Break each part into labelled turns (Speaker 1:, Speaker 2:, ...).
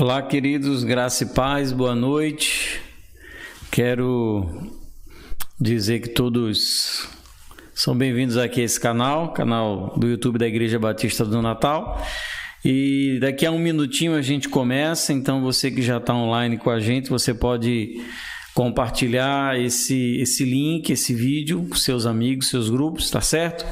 Speaker 1: Olá, queridos, graça e paz, boa noite. Quero dizer que todos são bem-vindos aqui a esse canal do YouTube da Igreja Batista do Natal. E daqui a um minutinho a gente começa, então você que já está online com a gente, você pode compartilhar esse link, esse vídeo com seus amigos, seus grupos, tá certo?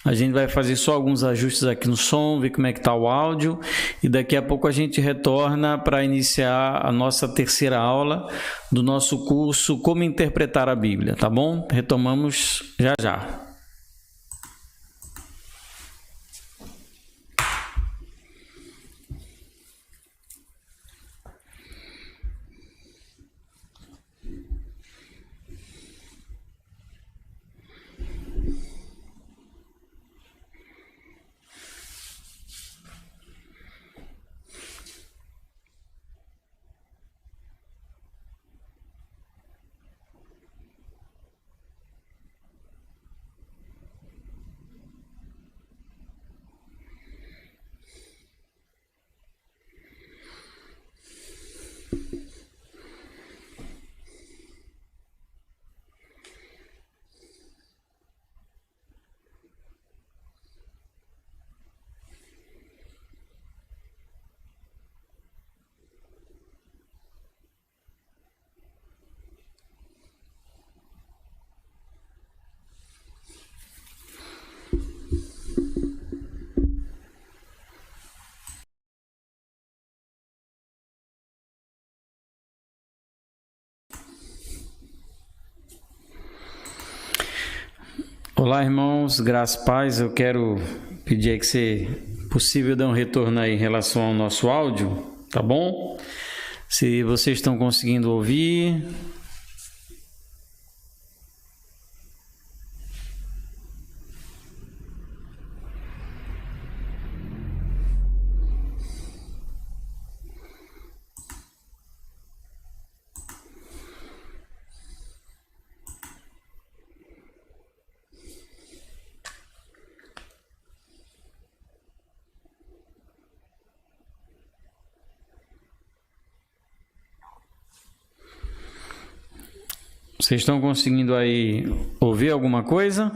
Speaker 1: A gente vai fazer só alguns ajustes aqui no som, ver como é que está o áudio e daqui a pouco a gente retorna para iniciar a nossa terceira aula do nosso curso Como Interpretar a Bíblia, tá bom? Retomamos já já. Olá, irmãos, graça e paz. Eu quero pedir aí que, se possível, dê um retorno aí em relação ao nosso áudio, tá bom? Se vocês estão conseguindo ouvir. Vocês estão conseguindo aí ouvir alguma coisa?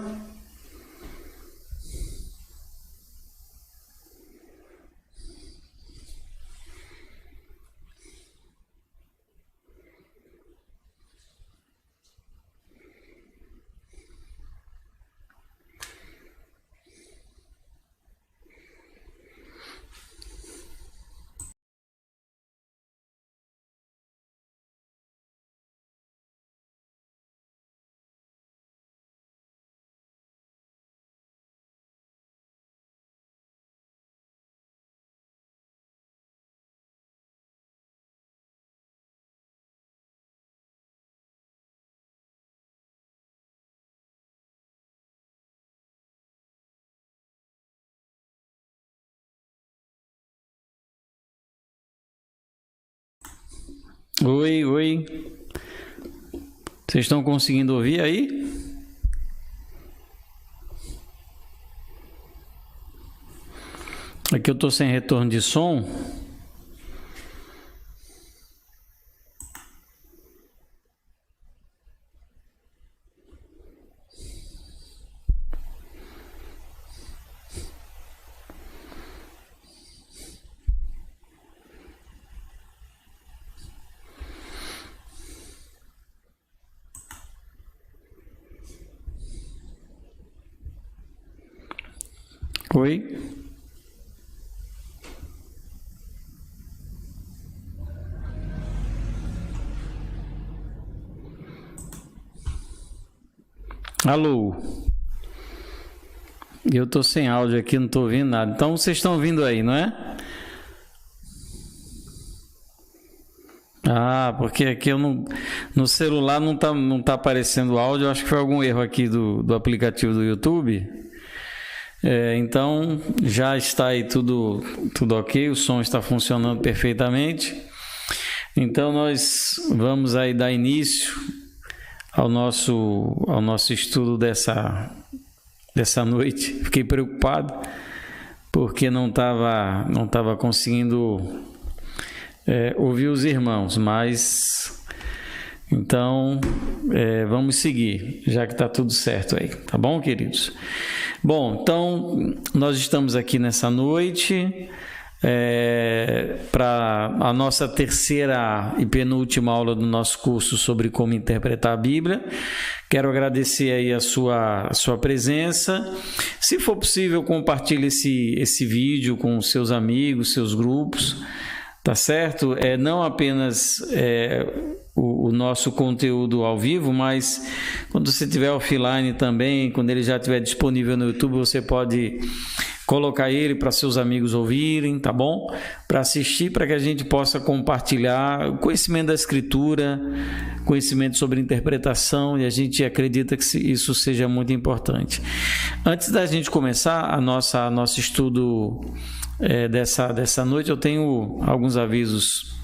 Speaker 1: Oi. Vocês estão conseguindo ouvir aí? Aqui eu estou sem retorno de som. Oi? Alô? Eu tô sem áudio aqui, não tô ouvindo nada. Então vocês estão ouvindo aí, não é? Ah, porque aqui eu não, no celular não tá aparecendo áudio. Eu acho que foi algum erro aqui do aplicativo do YouTube. Então já está aí tudo ok, o som está funcionando perfeitamente. Então nós vamos aí dar início ao nosso estudo dessa noite. Fiquei preocupado porque não estava conseguindo ouvir os irmãos, mas então vamos seguir, já que está tudo certo aí, tá bom, queridos? Bom, então nós estamos aqui nessa noite para a nossa terceira e penúltima aula do nosso curso sobre como interpretar a Bíblia. Quero agradecer aí a sua presença. Se for possível, compartilhe esse vídeo com seus amigos, seus grupos, tá certo? Não apenas o nosso conteúdo ao vivo, mas quando você estiver offline também, quando ele já estiver disponível no YouTube, você pode colocar ele para seus amigos ouvirem, tá bom? Para assistir, para que a gente possa compartilhar o conhecimento da Escritura, conhecimento sobre interpretação, e a gente acredita que isso seja muito importante. Antes da gente começar nosso estudo dessa noite, eu tenho alguns avisos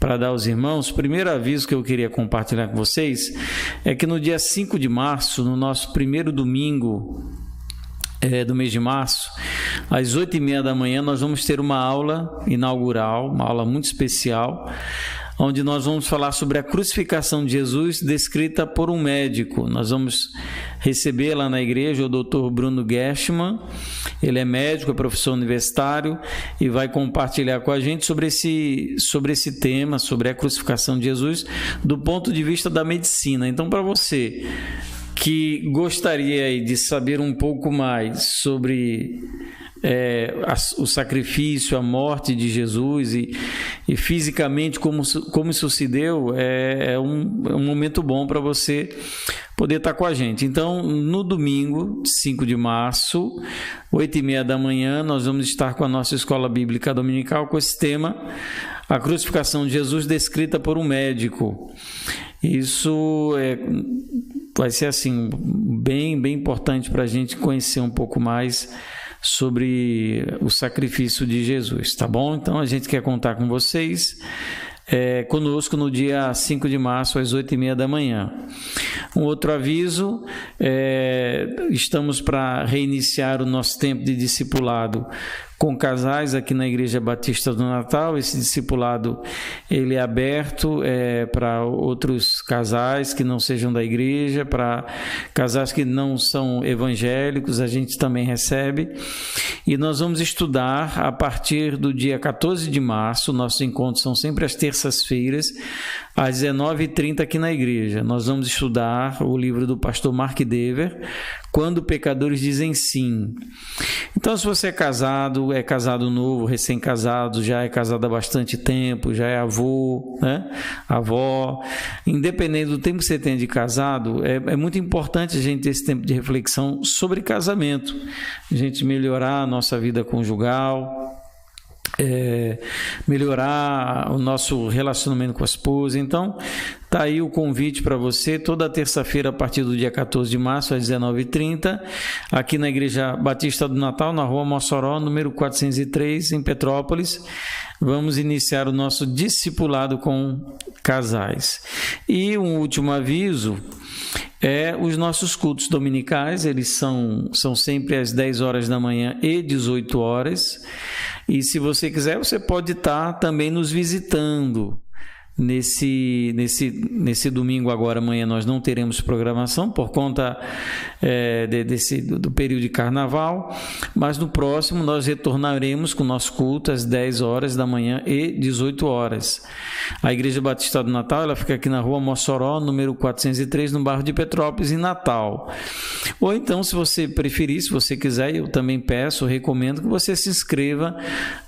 Speaker 1: para dar aos irmãos. O primeiro aviso que eu queria compartilhar com vocês é que no dia 5 de março, no nosso primeiro domingo do mês de março, às 8h30 da manhã, nós vamos ter uma aula inaugural, uma aula muito especial, onde nós vamos falar sobre a crucificação de Jesus descrita por um médico. Nós vamos receber lá na igreja o Dr. Bruno Gershman. Ele é médico, é professor universitário e vai compartilhar com a gente sobre esse tema, sobre a crucificação de Jesus, do ponto de vista da medicina. Então, para você que gostaria de saber um pouco mais sobre o sacrifício, a morte de Jesus e fisicamente como isso se deu, é um momento bom para você poder estar com a gente. Então, no domingo, 5 de março, 8h30 da manhã, nós vamos estar com a nossa escola bíblica dominical com esse tema, a crucificação de Jesus descrita por um médico. Isso vai ser assim bem importante para a gente conhecer um pouco mais sobre o sacrifício de Jesus, tá bom? Então a gente quer contar com vocês conosco no dia 5 de março às 8h30 da manhã. Um outro aviso, estamos para reiniciar o nosso tempo de discipulado com casais aqui na Igreja Batista do Natal. Esse discipulado ele é aberto para outros casais que não sejam da igreja, para casais que não são evangélicos, a gente também recebe. E nós vamos estudar a partir do dia 14 de março, nossos encontros são sempre às terças-feiras, às 19h30 aqui na igreja. Nós vamos estudar o livro do pastor Mark Dever, Quando Pecadores Dizem Sim. Então, se você é casado novo, recém-casado, já é casado há bastante tempo, já é avô, né? Avó, independente do tempo que você tem de casado, é muito importante a gente ter esse tempo de reflexão sobre casamento, a gente melhorar a nossa vida conjugal, melhorar o nosso relacionamento com a esposa. Então, tá aí o convite para você, toda terça-feira a partir do dia 14 de março às 19h30, aqui na Igreja Batista do Natal, na Rua Mossoró, número 403, em Petrópolis. Vamos iniciar o nosso discipulado com casais. E um último aviso, os nossos cultos dominicais, eles são sempre às 10 horas da manhã e 18 horas. E se você quiser, você pode estar também nos visitando. Nesse domingo agora, amanhã, nós não teremos programação por conta do período de carnaval, mas no próximo nós retornaremos com o nosso culto às 10 horas da manhã e 18 horas. A Igreja Batista do Natal, ela fica aqui na Rua Mossoró, número 403, no bairro de Petrópolis, em Natal. Ou então, se você preferir, se você quiser, eu também recomendo que você se inscreva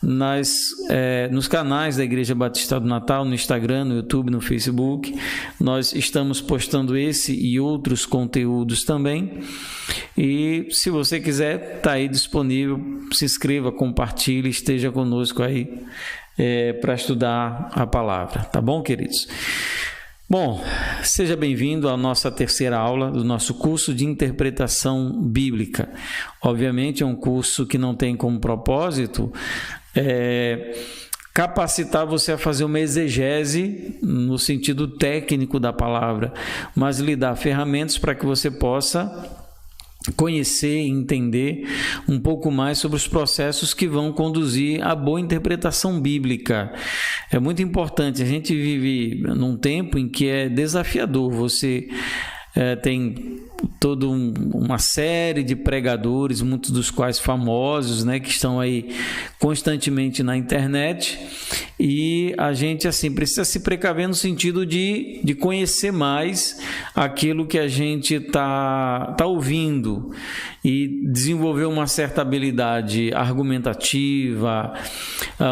Speaker 1: nos canais da Igreja Batista do Natal, no Instagram, no YouTube, no Facebook. Nós estamos postando esse e outros conteúdos também. E se você quiser, está aí disponível. Se inscreva, compartilhe, esteja conosco aí para estudar a palavra. Tá bom, queridos? Bom, seja bem-vindo à nossa terceira aula do nosso curso de interpretação bíblica. Obviamente é um curso que não tem como propósito capacitar você a fazer uma exegese no sentido técnico da palavra, mas lhe dar ferramentas para que você possa conhecer e entender um pouco mais sobre os processos que vão conduzir à boa interpretação bíblica. É muito importante, a gente vive num tempo em que é desafiador, você tem toda uma série de pregadores, muitos dos quais famosos, né, que estão aí constantemente na internet, e a gente assim precisa se precaver no sentido de conhecer mais aquilo que a gente tá ouvindo e desenvolver uma certa habilidade argumentativa,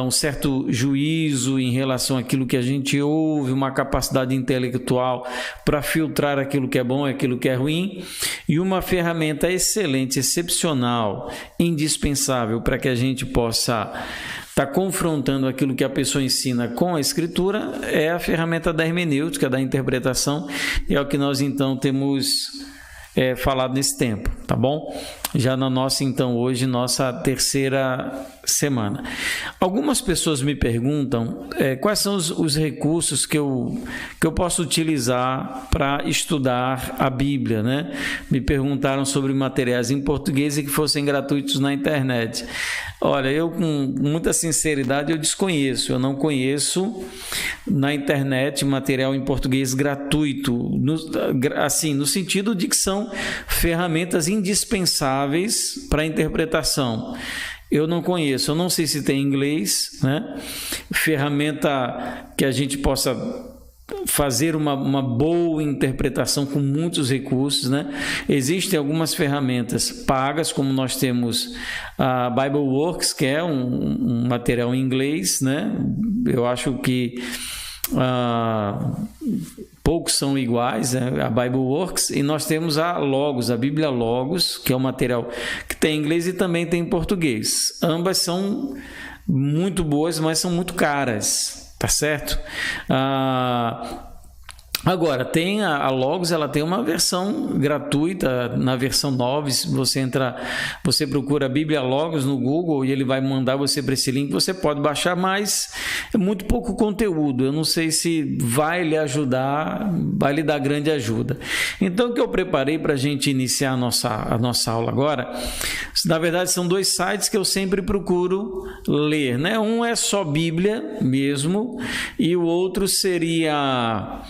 Speaker 1: um certo juízo em relação àquilo que a gente ouve, uma capacidade intelectual para filtrar aquilo que é bom e aquilo que é ruim, e uma ferramenta excelente, excepcional, indispensável para que a gente possa estar confrontando aquilo que a pessoa ensina com a Escritura é a ferramenta da hermenêutica, da interpretação, e é o que nós então temos falado nesse tempo, tá bom? Já na nossa, então, hoje, nossa terceira semana. Algumas pessoas me perguntam quais são os recursos que eu posso utilizar para estudar a Bíblia, né? Me perguntaram sobre materiais em português e que fossem gratuitos na internet. Olha, eu com muita sinceridade eu desconheço, eu não conheço na internet material em português gratuito, no sentido de que são ferramentas indispensáveis para a interpretação. Eu não conheço, eu não sei se tem em inglês, né? Ferramenta que a gente possa fazer uma boa interpretação com muitos recursos, né? Existem algumas ferramentas pagas, como nós temos a BibleWorks, que é um material em inglês, né? Eu acho que poucos são iguais, a BibleWorks, e nós temos a Logos, a Bíblia Logos, que é um material que tem em inglês e também tem em português. Ambas são muito boas, mas são muito caras, tá certo? Agora, tem a Logos, ela tem uma versão gratuita, na versão 9, se você procura Bíblia Logos no Google e ele vai mandar você para esse link, você pode baixar, mas é muito pouco conteúdo, eu não sei se vai lhe ajudar, vai lhe dar grande ajuda. Então, o que eu preparei para a gente iniciar a nossa aula agora, na verdade são dois sites que eu sempre procuro ler, né? Um é só Bíblia mesmo, e o outro seria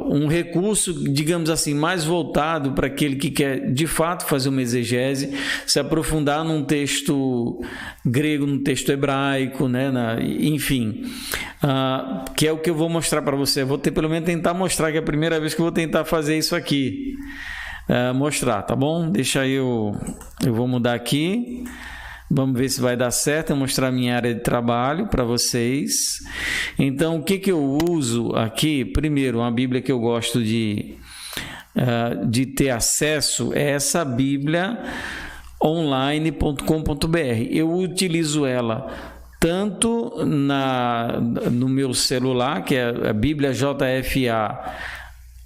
Speaker 1: um recurso, digamos assim, mais voltado para aquele que quer de fato fazer uma exegese, se aprofundar num texto grego, num texto hebraico, né? Enfim, que é o que eu vou mostrar para você. Eu vou pelo menos tentar mostrar, que é a primeira vez que eu vou tentar fazer isso aqui, mostrar, tá bom? Deixa eu vou mudar aqui. Vamos ver se vai dar certo, eu mostrar minha área de trabalho para vocês. Então, o que eu uso aqui? Primeiro, uma Bíblia que eu gosto de ter acesso é essa Bíblia online.com.br. Eu utilizo ela tanto no meu celular, que é a Bíblia JFA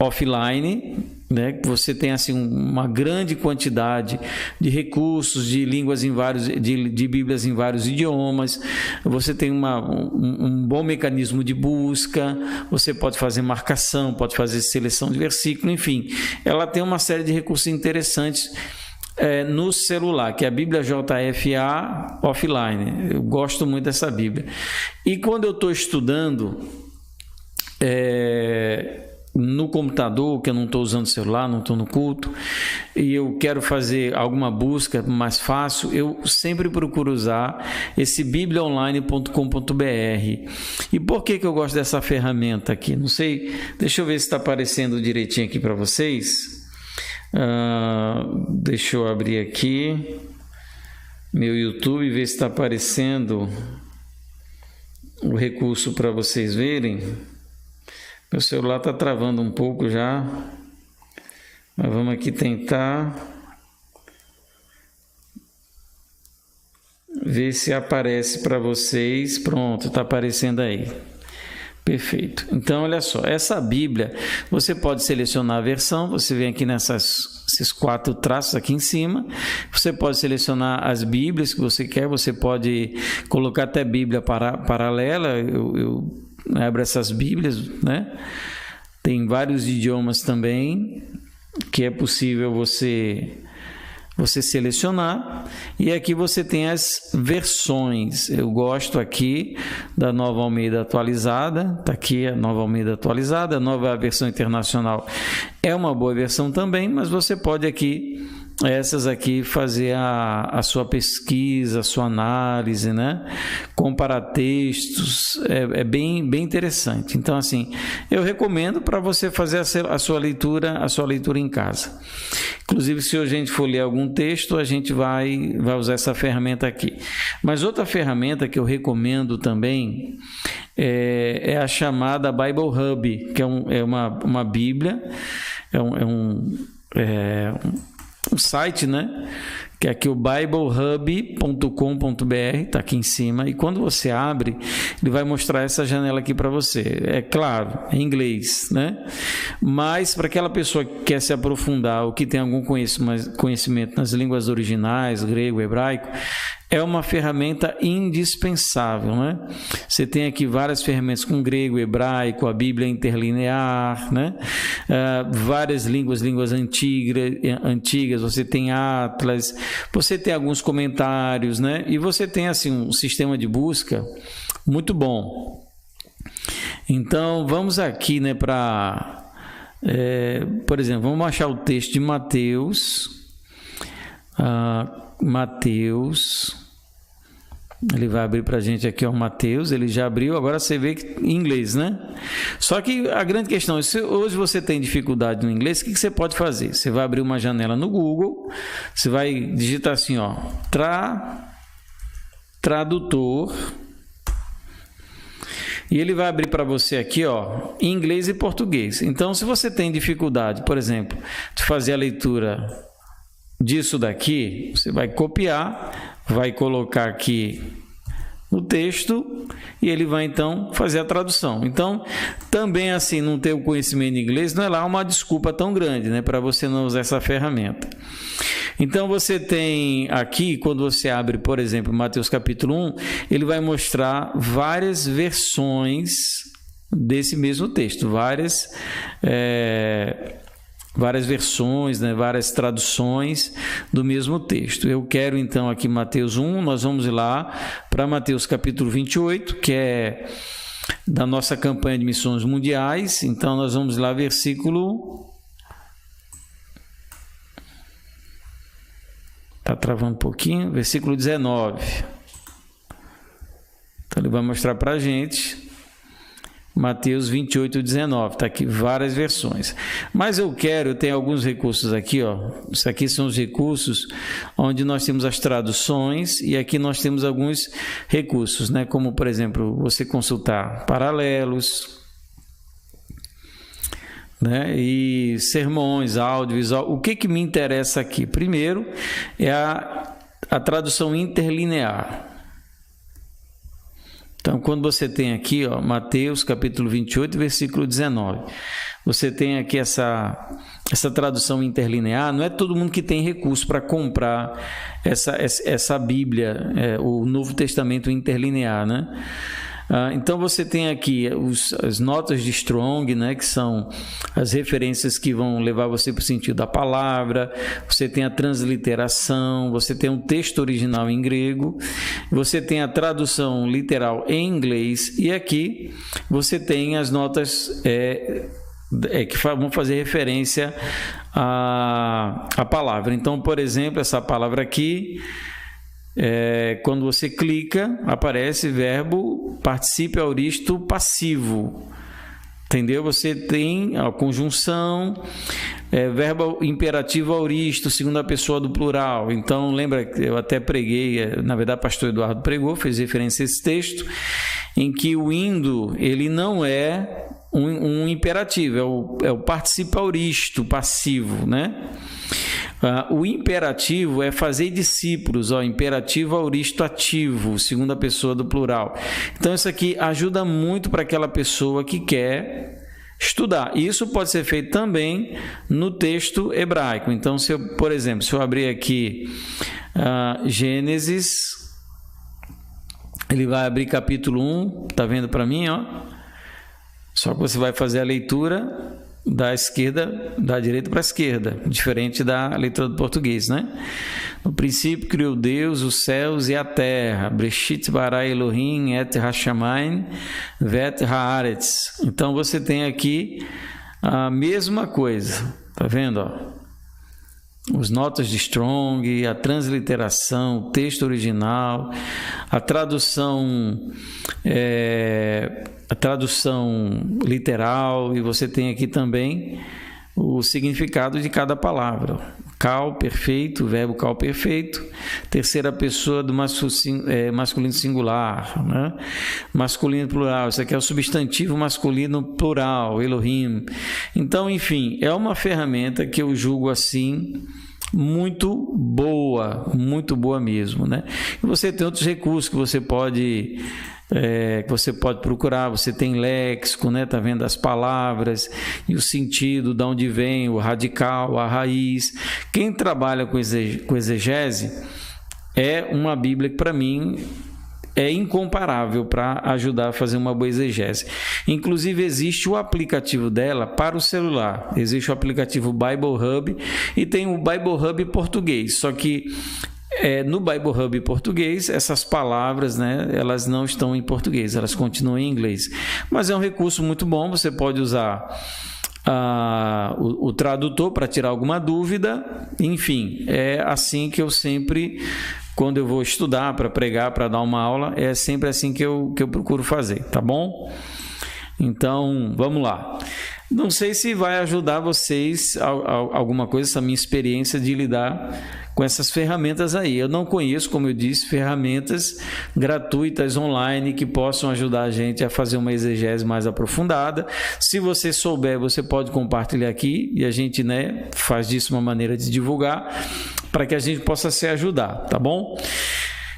Speaker 1: offline, né? Você tem assim uma grande quantidade de recursos, de línguas de Bíblias em vários idiomas. Você tem um bom mecanismo de busca. Você pode fazer marcação, pode fazer seleção de versículo, enfim, ela tem uma série de recursos interessantes no celular, que é a Bíblia JFA offline. Eu gosto muito dessa Bíblia. E quando eu estou estudando no computador, que eu não estou usando celular, não estou no culto, e eu quero fazer alguma busca mais fácil, eu sempre procuro usar esse bibliaonline.com.br. E por que eu gosto dessa ferramenta aqui? Não sei, deixa eu ver se está aparecendo direitinho aqui para vocês. Deixa eu abrir aqui meu YouTube e ver se está aparecendo o recurso para vocês verem. Meu celular está travando um pouco já, mas vamos aqui tentar ver se aparece para vocês. Pronto, está aparecendo aí. Perfeito. Então, olha só, essa Bíblia, você pode selecionar a versão, você vem aqui esses 4 traços aqui em cima, você pode selecionar as Bíblias que você quer, você pode colocar até Bíblia paralela, eu abro essas Bíblias, né? Tem vários idiomas também, que é possível você selecionar, e aqui você tem as versões. Eu gosto aqui da Nova Almeida atualizada, está aqui a Nova Almeida atualizada, a nova versão internacional é uma boa versão também, mas você pode aqui, essas aqui, fazer a sua pesquisa, a sua análise, né? Comparar textos, é bem interessante. Então, assim, eu recomendo para você fazer a sua leitura em casa. Inclusive, se a gente for ler algum texto, a gente vai usar essa ferramenta aqui. Mas outra ferramenta que eu recomendo também é a chamada Bible Hub, que é uma Bíblia, um site, né? Que é aqui o biblehub.com.br, está aqui em cima, e quando você abre, ele vai mostrar essa janela aqui para você. É claro, em inglês, né? Mas para aquela pessoa que quer se aprofundar ou que tem algum conhecimento nas línguas originais, grego, hebraico, é uma ferramenta indispensável, né? Você tem aqui várias ferramentas com grego, hebraico, a Bíblia interlinear, né? Várias línguas antigas, você tem Atlas, você tem alguns comentários, né? E você tem assim um sistema de busca muito bom. Então vamos aqui, né, para por exemplo, vamos achar o texto de Mateus. Mateus, ele vai abrir para a gente aqui, ó, Mateus, ele já abriu, agora você vê que em inglês, né? Só que a grande questão é, se hoje você tem dificuldade no inglês, o que você pode fazer? Você vai abrir uma janela no Google, você vai digitar assim, ó, tradutor, e ele vai abrir para você aqui, ó, em inglês e português. Então, se você tem dificuldade, por exemplo, de fazer a leitura disso daqui, você vai copiar, vai colocar aqui no texto e ele vai então fazer a tradução. Então, também assim, não ter o conhecimento de inglês não é lá uma desculpa tão grande, né, para você não usar essa ferramenta. Então, você tem aqui, quando você abre, por exemplo, Mateus capítulo 1, ele vai mostrar várias versões desse mesmo texto, várias versões, né, várias traduções do mesmo texto. Eu quero então aqui Mateus 1, nós vamos lá para Mateus capítulo 28, que é da nossa campanha de missões mundiais. Então nós vamos lá, versículo... Está travando um pouquinho, versículo 19. Então ele vai mostrar para a gente... Mateus 28, 19, está aqui várias versões. Mas eu tenho alguns recursos aqui, ó. Isso aqui são os recursos onde nós temos as traduções e aqui nós temos alguns recursos, né? Como, por exemplo, você consultar paralelos, né? E sermões, audiovisual. O que me interessa aqui? Primeiro é a tradução interlinear. Então, quando você tem aqui, ó, Mateus capítulo 28, versículo 19, você tem aqui essa tradução interlinear. Não é todo mundo que tem recurso para comprar essa Bíblia, o Novo Testamento interlinear, né? Então você tem aqui as notas de Strong, né, que são as referências que vão levar você para o sentido da palavra. Você tem a transliteração, você tem um texto original em grego, você tem a tradução literal em inglês, e aqui você tem as notas que vão fazer referência à palavra. Então, por exemplo, essa palavra aqui, quando você clica, aparece verbo particípio aoristo passivo. Entendeu? Você tem a conjunção, verbo imperativo aoristo, segunda pessoa do plural. Então, lembra que eu até preguei, na verdade, o pastor Eduardo pregou, fez referência a esse texto, em que o indo, ele não é um imperativo, é o particípio aoristo passivo, né? O imperativo é fazer discípulos, imperativo aoristo ativo, segunda pessoa do plural. Então isso aqui ajuda muito para aquela pessoa que quer estudar. Isso pode ser feito também no texto hebraico. Então, por exemplo, se eu abrir aqui Gênesis, ele vai abrir capítulo 1, tá vendo para mim, ó? Só que você vai fazer a leitura da esquerda, da direita para a esquerda, diferente da leitura do português, né? No princípio criou Deus os céus e a terra. Breshit bara Elohim et hashamayim vet haaretz. Então você tem aqui a mesma coisa, tá vendo? Os notas de Strong, a transliteração, o texto original, a tradução literal, e você tem aqui também o significado de cada palavra. Cal perfeito, verbo cal perfeito, terceira pessoa do masculino singular, né? Masculino plural, isso aqui é o substantivo masculino plural, Elohim. Então, enfim, é uma ferramenta que eu julgo assim muito boa mesmo, né? E você tem outros recursos que você pode procurar. Você tem léxico, né? Tá vendo as palavras e o sentido, de onde vem, o radical, a raiz. Quem trabalha com exegese é uma Bíblia que para mim é incomparável para ajudar a fazer uma boa exegese. Inclusive existe o aplicativo dela para o celular. Existe o aplicativo Bible Hub e tem o Bible Hub português. Só que no Bible Hub português, essas palavras, né, elas não estão em português, elas continuam em inglês. Mas é um recurso muito bom, você pode usar o tradutor para tirar alguma dúvida. Enfim, é assim que eu sempre, quando eu vou estudar, para pregar, para dar uma aula, é sempre assim que eu procuro fazer, tá bom? Então, vamos lá. Não sei se vai ajudar vocês alguma coisa, essa minha experiência de lidar com essas ferramentas aí. Eu não conheço, como eu disse, ferramentas gratuitas online que possam ajudar a gente a fazer uma exegese mais aprofundada. Se você souber, você pode compartilhar aqui e a gente, né, faz disso uma maneira de divulgar para que a gente possa se ajudar, tá bom?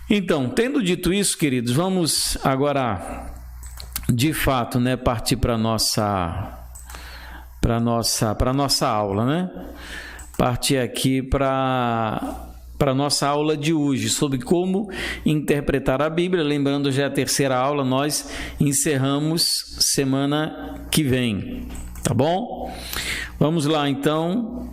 Speaker 1: Então, tendo dito isso, queridos, vamos agora, de fato, né, partir para nossa aula, né? Partir aqui para a nossa aula de hoje, sobre como interpretar a Bíblia. Lembrando, já é a terceira aula, nós encerramos semana que vem, tá bom? Vamos lá, então,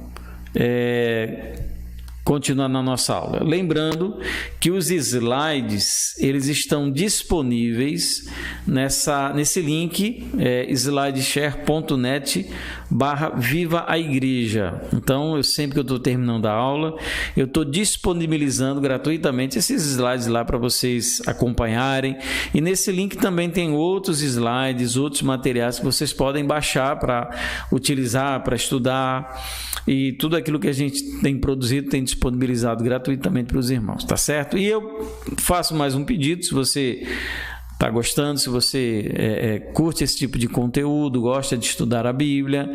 Speaker 1: continuar na nossa aula. Lembrando que os slides, eles estão disponíveis nesse link, slideshare.net/Viva a Igreja. Então, sempre que eu estou terminando a aula, eu estou disponibilizando gratuitamente esses slides lá para vocês acompanharem. E nesse link também tem outros slides, outros materiais que vocês podem baixar para utilizar, para estudar. E tudo aquilo que a gente tem produzido, tem disponibilizado gratuitamente para os irmãos, tá certo? E eu faço mais um pedido: se você está gostando, se você curte esse tipo de conteúdo, gosta de estudar a Bíblia,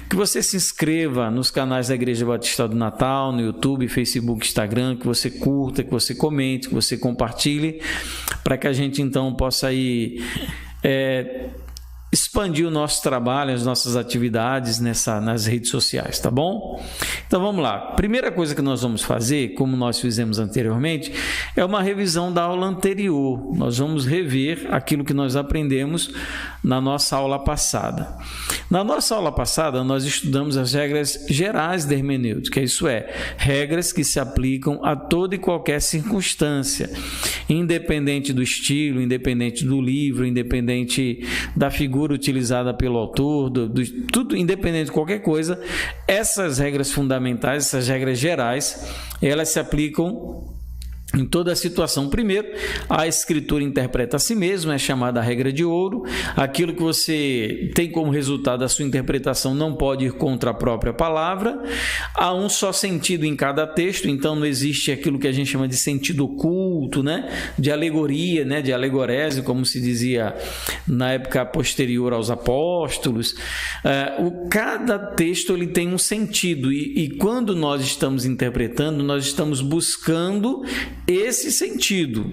Speaker 1: que você se inscreva nos canais da Igreja Batista do Natal, no YouTube, Facebook, Instagram, que você curta, que você comente, que você compartilhe, para que a gente então possa ir expandir o nosso trabalho, as nossas atividades nas redes sociais, tá bom? Então vamos lá. Primeira coisa que nós vamos fazer, como nós fizemos anteriormente, é uma revisão da aula anterior. Nós vamos rever aquilo que nós aprendemos na nossa aula passada. Na nossa aula passada, nós estudamos as regras gerais da hermenêutica, isso é, regras que se aplicam a toda e qualquer circunstância, independente do estilo, independente do livro, independente da figura utilizada pelo autor, tudo, independente de qualquer coisa. Essas regras fundamentais, essas regras gerais, elas se aplicam em toda a situação. Primeiro, a Escritura interpreta a si mesma, é chamada a regra de ouro. Aquilo que você tem como resultado da sua interpretação não pode ir contra a própria palavra. Há um só sentido em cada texto, então não existe aquilo que a gente chama de sentido oculto, né? De alegoria, né? De alegorese, como se dizia na época posterior aos apóstolos. Cada texto ele tem um sentido e quando nós estamos interpretando, nós estamos buscando esse sentido.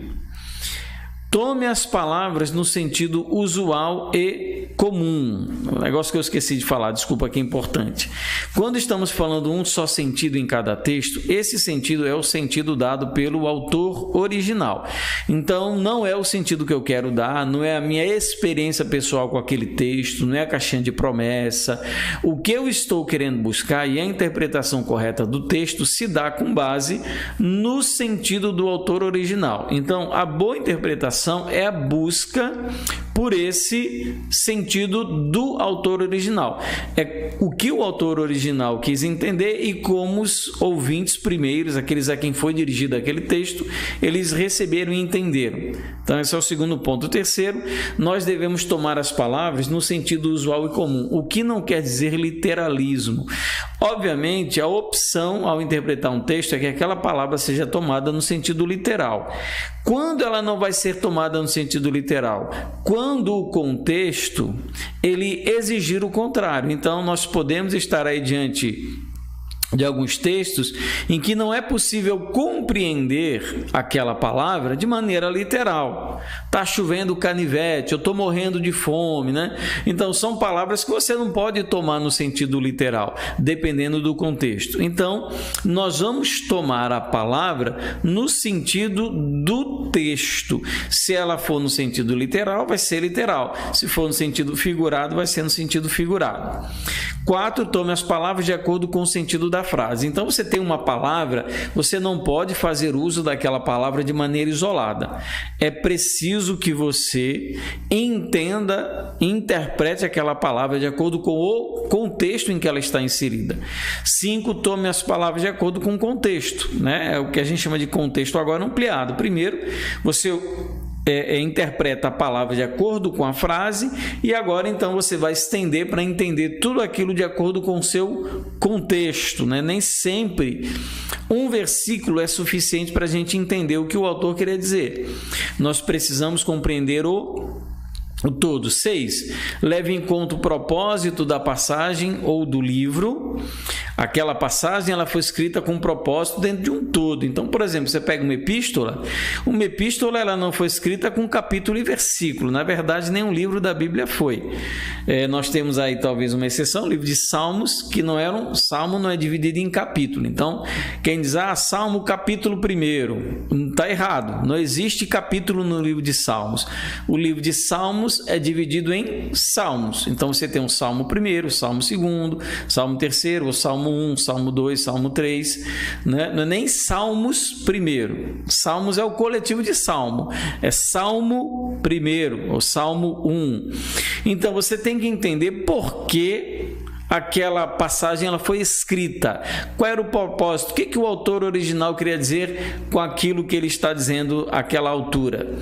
Speaker 1: Tome as palavras no sentido usual e comum, um negócio que eu esqueci de falar, desculpa, que é importante. Quando estamos falando um só sentido em cada texto, esse sentido é o sentido dado pelo autor original. Então, não é o sentido que eu quero dar, não é a minha experiência pessoal com aquele texto, não é a caixinha de promessa. O que eu estou querendo buscar e a interpretação correta do texto se dá com base no sentido do autor original. Então, a boa interpretação é a busca por esse sentido do autor original. É o que o autor original quis entender e como os ouvintes primeiros, aqueles a quem foi dirigido aquele texto, eles receberam e entenderam. Então, esse é o segundo ponto. O terceiro, nós devemos tomar as palavras no sentido usual e comum, o que não quer dizer literalismo. Obviamente, a opção ao interpretar um texto é que aquela palavra seja tomada no sentido literal. Quando ela não vai ser tomada no sentido literal? Quando o contexto ele exigir o contrário. Então, nós podemos estar aí diante de alguns textos em que não é possível compreender aquela palavra de maneira literal. Está chovendo canivete, eu estou morrendo de fome, né? Então, são palavras que você não pode tomar no sentido literal, dependendo do contexto. Então, nós vamos tomar a palavra no sentido do texto. Se ela for no sentido literal, vai ser literal. Se for no sentido figurado, vai ser no sentido figurado. 4, tome as palavras de acordo com o sentido da frase. Então, você tem uma palavra, você não pode fazer uso daquela palavra de maneira isolada. É preciso que você entenda, interprete aquela palavra de acordo com o contexto em que ela está inserida. 5, tome as palavras de acordo com o contexto, né? É o que a gente chama de contexto agora ampliado. Primeiro, você interpreta a palavra de acordo com a frase e agora então você vai estender para entender tudo aquilo de acordo com o seu contexto, né? Nem sempre um versículo é suficiente para a gente entender o que o autor queria dizer. Nós precisamos compreender o todo. 6, leve em conta o propósito da passagem ou do livro. Aquela passagem ela foi escrita com um propósito dentro de um todo. Então, por exemplo, você pega uma epístola ela não foi escrita com capítulo e versículo. Na verdade, nenhum livro da Bíblia foi. Nós temos aí talvez uma exceção, o livro de Salmos, que Salmo não é dividido em capítulo. Então, quem diz, Salmo capítulo 1, está errado. Não existe capítulo no livro de Salmos. O livro de Salmos é dividido em salmos. Então, você tem o Salmo 1, Salmo 2, Salmo 3, o Salmo 1, Salmo 2, Salmo 3, né? Não é nem Salmos 1. Salmos é o coletivo de Salmo. É Salmo 1, ou Salmo 1. Então, você tem que entender por que aquela passagem ela foi escrita. Qual era o propósito? O que o autor original queria dizer com aquilo que ele está dizendo àquela altura?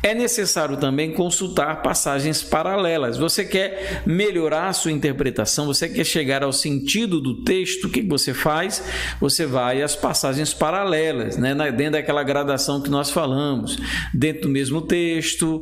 Speaker 1: É necessário também consultar passagens paralelas. Você quer melhorar a sua interpretação? Você quer chegar ao sentido do texto? O que você faz? Você vai às passagens paralelas, né? Dentro daquela gradação que nós falamos. Dentro do mesmo texto,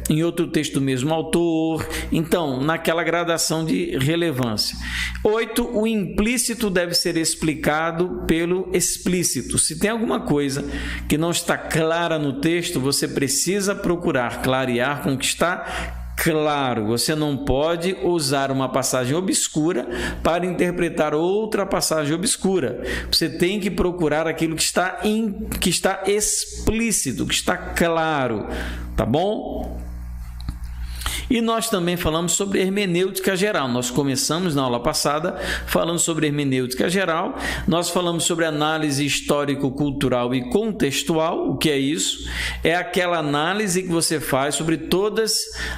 Speaker 1: em outro texto do mesmo autor. Então, naquela gradação de relevância. 8, o implícito deve ser explicado pelo explícito. Se tem alguma coisa que não está clara no texto, você precisa procurar clarear com o que está claro. Você não pode usar uma passagem obscura para interpretar outra passagem obscura. Você tem que procurar aquilo que está explícito, que está claro, tá bom? E nós também falamos sobre hermenêutica geral. Nós começamos na aula passada falando sobre hermenêutica geral. Nós falamos sobre análise histórico-cultural e contextual. O que é isso? É aquela análise que você faz sobre todas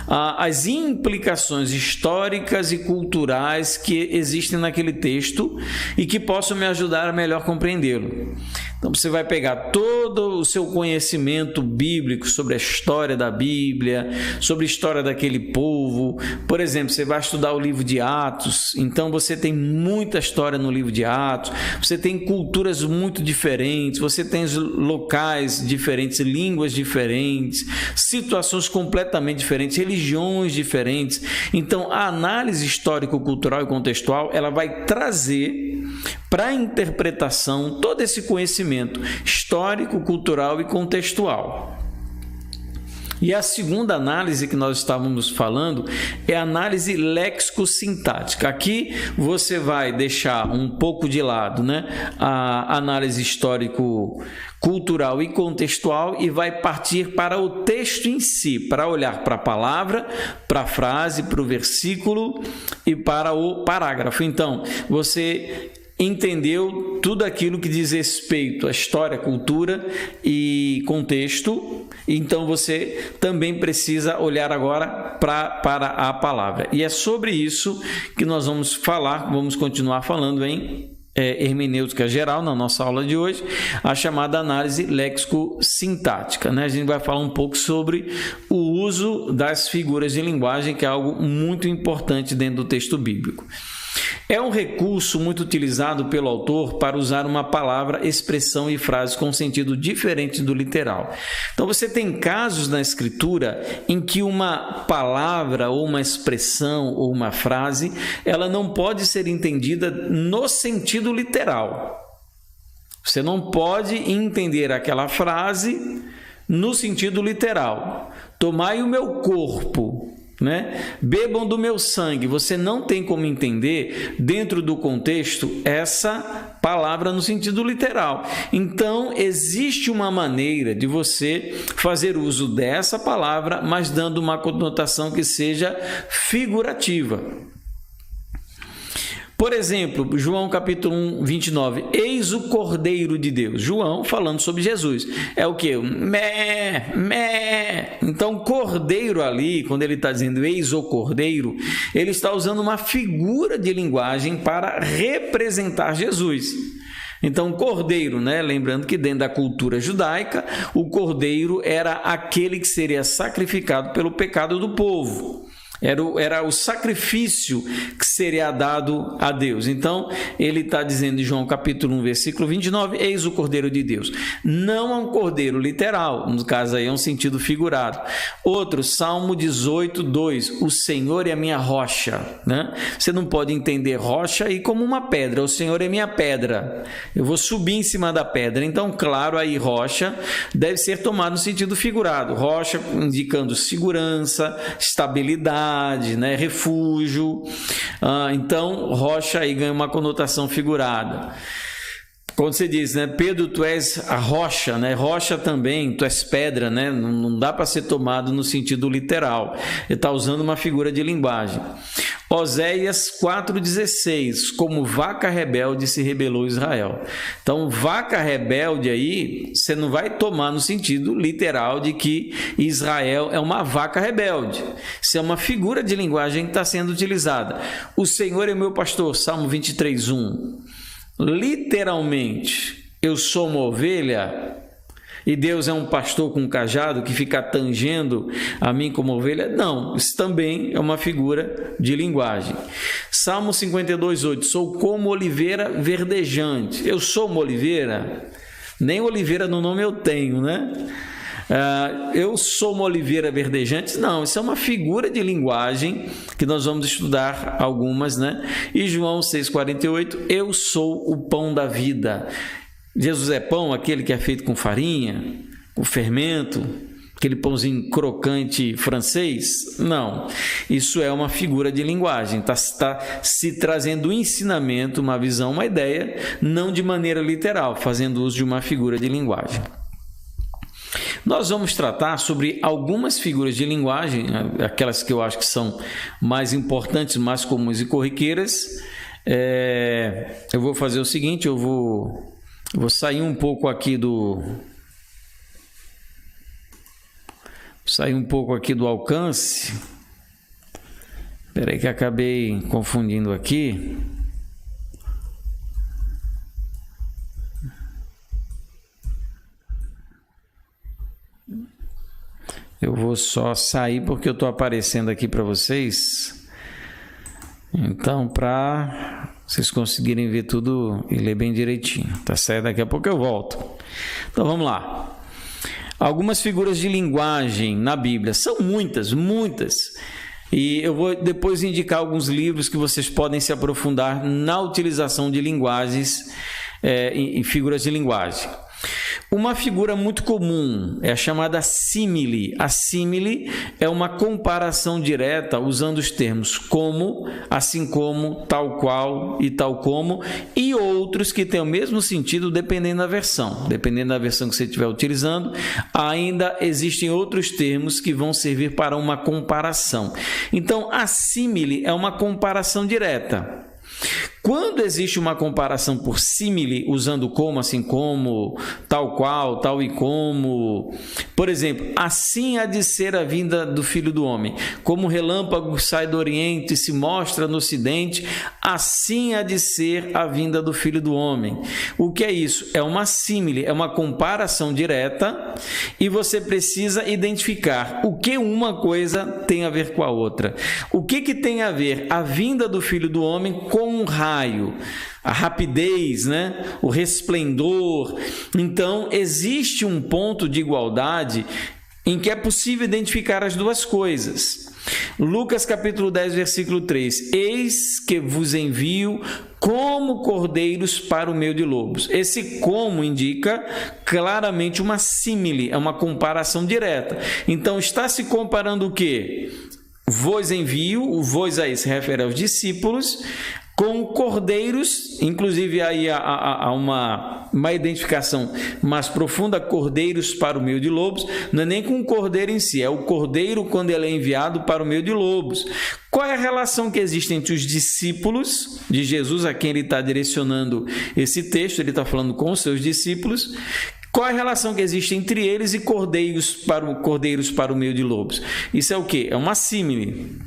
Speaker 1: as implicações históricas e culturais que existem naquele texto e que possam me ajudar a melhor compreendê-lo. Então, você vai pegar todo o seu conhecimento bíblico sobre a história da Bíblia, sobre a história daquele povo. Por exemplo, você vai estudar o livro de Atos, então você tem muita história no livro de Atos, você tem culturas muito diferentes, você tem locais diferentes, línguas diferentes, situações completamente diferentes, religiões diferentes. Então, a análise histórico-cultural e contextual, ela vai trazer para a interpretação todo esse conhecimento histórico, cultural e contextual. E a segunda análise que nós estávamos falando é a análise léxico-sintática. Aqui você vai deixar um pouco de lado, né, a análise histórico-cultural e contextual e vai partir para o texto em si, para olhar para a palavra, para a frase, para o versículo e para o parágrafo. Então, você entendeu tudo aquilo que diz respeito à história, cultura e contexto, então você também precisa olhar agora para a palavra. E é sobre isso que nós vamos continuar falando em hermenêutica geral na nossa aula de hoje, a chamada análise léxico-sintática, né? A gente vai falar um pouco sobre o uso das figuras de linguagem, que é algo muito importante dentro do texto bíblico. É um recurso muito utilizado pelo autor para usar uma palavra, expressão e frase com sentido diferente do literal. Então você tem casos na escritura em que uma palavra ou uma expressão ou uma frase, ela não pode ser entendida no sentido literal. Você não pode entender aquela frase no sentido literal. Tomai o meu corpo, né? Bebam do meu sangue. Você não tem como entender dentro do contexto essa palavra no sentido literal. Então existe uma maneira de você fazer uso dessa palavra, mas dando uma conotação que seja figurativa. Por exemplo, João capítulo 1, 29, eis o Cordeiro de Deus. João falando sobre Jesus. É o que? Então, Cordeiro ali, quando ele está dizendo eis o Cordeiro, ele está usando uma figura de linguagem para representar Jesus. Então, Cordeiro, né? Lembrando que dentro da cultura judaica, o Cordeiro era aquele que seria sacrificado pelo pecado do povo. Era o sacrifício que seria dado a Deus. Então, ele está dizendo em João capítulo 1, versículo 29, eis o Cordeiro de Deus. Não é um cordeiro literal, no caso aí é um sentido figurado. Outro, Salmo 18, 2, o Senhor é a minha rocha. Né? Você não pode entender rocha aí como uma pedra, o Senhor é minha pedra. Eu vou subir em cima da pedra. Então, claro, aí rocha deve ser tomado no sentido figurado. Rocha indicando segurança, estabilidade, né? Refúgio. Então, rocha aí ganha uma conotação figurada. Quando você diz, né, Pedro, tu és a rocha, né? Rocha também, tu és pedra, né? Não dá para ser tomado no sentido literal. Ele está usando uma figura de linguagem. Oséias 4,16, como vaca rebelde se rebelou Israel. Então, vaca rebelde aí, você não vai tomar no sentido literal de que Israel é uma vaca rebelde. Isso é uma figura de linguagem que está sendo utilizada. O Senhor é meu pastor, Salmo 23:1. Literalmente, eu sou uma ovelha e Deus é um pastor com um cajado que fica tangendo a mim como ovelha? Não, isso também é uma figura de linguagem. Salmo 52:8, sou como oliveira verdejante. Eu sou uma oliveira? Nem oliveira no nome eu tenho, né? Eu sou uma oliveira verdejante? Não, isso é uma figura de linguagem que nós vamos estudar algumas, né? E João 6,48, eu sou o pão da vida. Jesus é pão, aquele que é feito com farinha, com fermento, aquele pãozinho crocante francês? Não, isso é uma figura de linguagem, está se trazendo um ensinamento, uma visão, uma ideia, não de maneira literal, fazendo uso de uma figura de linguagem. Nós vamos tratar sobre algumas figuras de linguagem, aquelas que eu acho que são mais importantes, mais comuns e corriqueiras. Eu vou fazer o seguinte, eu vou sair um pouco aqui do alcance. Espera aí que acabei confundindo aqui. Eu vou só sair porque eu estou aparecendo aqui para vocês. Então, para vocês conseguirem ver tudo e ler bem direitinho. Tá certo? Daqui a pouco eu volto. Então, vamos lá. Algumas figuras de linguagem na Bíblia. São muitas. E eu vou depois indicar alguns livros que vocês podem se aprofundar na utilização de linguagens e figuras de linguagem. Uma figura muito comum é a chamada símile. A símile é uma comparação direta usando os termos como, assim como, tal qual e tal como, e outros que têm o mesmo sentido dependendo da versão. Dependendo da versão que você estiver utilizando, ainda existem outros termos que vão servir para uma comparação. Então, a símile é uma comparação direta. Quando existe uma comparação por símile, usando como, assim como, tal qual, tal e como, por exemplo, assim há de ser a vinda do Filho do Homem, como o relâmpago sai do Oriente e se mostra no Ocidente, assim há de ser a vinda do Filho do Homem. O que é isso? É uma símile, é uma comparação direta e você precisa identificar o que uma coisa tem a ver com a outra. O que tem a ver a vinda do Filho do Homem com um raio, a rapidez, né? O resplendor. Então, existe um ponto de igualdade em que é possível identificar as duas coisas. Lucas capítulo 10, versículo 3. Eis que vos envio como cordeiros para o meio de lobos. Esse como indica claramente uma símile, é uma comparação direta. Então, está se comparando o quê? Vos envio, o vos aí se refere aos discípulos, com cordeiros, inclusive aí há uma identificação mais profunda, cordeiros para o meio de lobos, não é nem com o cordeiro em si, é o cordeiro quando ele é enviado para o meio de lobos. Qual é a relação que existe entre os discípulos de Jesus, a quem ele está direcionando esse texto? Ele está falando com os seus discípulos. Qual é a relação que existe entre eles e cordeiros para o meio de lobos? Isso é o quê? É uma símile.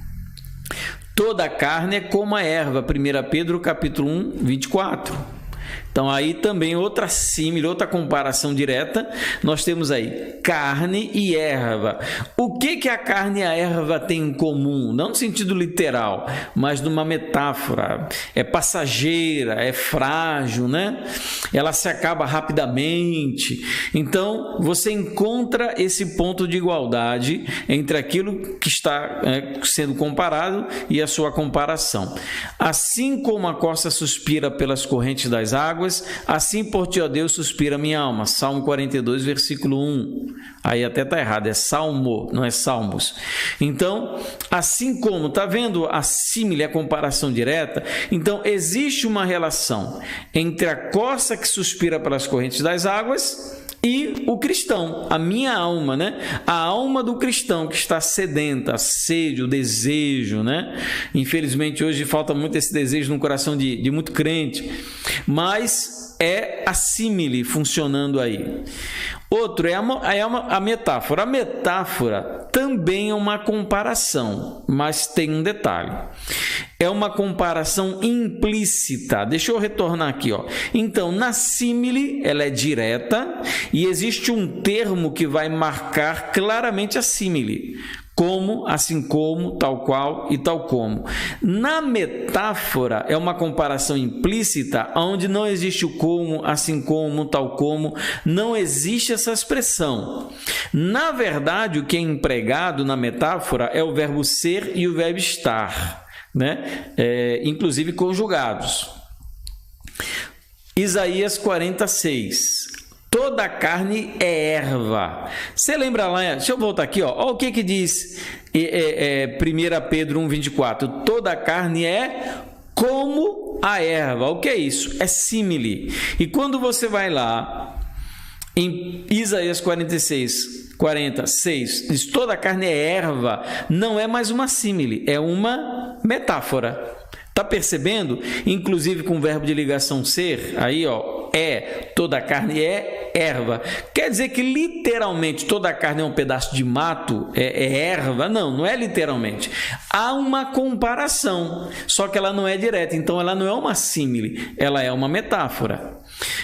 Speaker 1: Toda a carne é como a erva, 1 Pedro capítulo 1, 24. Então, aí também outra símile, outra comparação direta, nós temos aí carne e erva. O que a carne e a erva têm em comum? Não no sentido literal, mas numa metáfora. É passageira, é frágil, né? Ela se acaba rapidamente. Então, você encontra esse ponto de igualdade entre aquilo que está sendo comparado e a sua comparação. Assim como a costa suspira pelas correntes das águas, assim por ti, ó Deus, suspira minha alma. Salmo 42, versículo 1. Aí até está errado, é salmo, não é salmos. Então, assim como, está vendo a símile, a comparação direta? Então, existe uma relação entre a costa que suspira pelas correntes das águas e o cristão, a minha alma, né? A alma do cristão que está sedenta, a sede, o desejo, né? Infelizmente, hoje falta muito esse desejo no coração de muito crente, mas é a símile funcionando aí. Outro é a metáfora. A metáfora também é uma comparação, mas tem um detalhe. É uma comparação implícita. Deixa eu retornar aqui, ó. Então, na símile, ela é direta e existe um termo que vai marcar claramente a símile. Como, assim como, tal qual e tal como. Na metáfora, é uma comparação implícita, onde não existe o como, assim como, tal como, não existe essa expressão. Na verdade, o que é empregado na metáfora é o verbo ser e o verbo estar, né? Inclusive conjugados. Isaías 46. Toda a carne é erva. Você lembra lá? Deixa eu voltar aqui. Olha o que diz 1 Pedro 1, 24. Toda a carne é como a erva. O que é isso? É símile. E quando você vai lá em Isaías 46, diz toda a carne é erva, não é mais uma símile, é uma metáfora. Está percebendo? Inclusive com o verbo de ligação ser, aí toda a carne é erva. Quer dizer que literalmente toda a carne é um pedaço de mato, é erva? Não, não é literalmente. Há uma comparação, só que ela não é direta, então ela não é uma símile, ela é uma metáfora.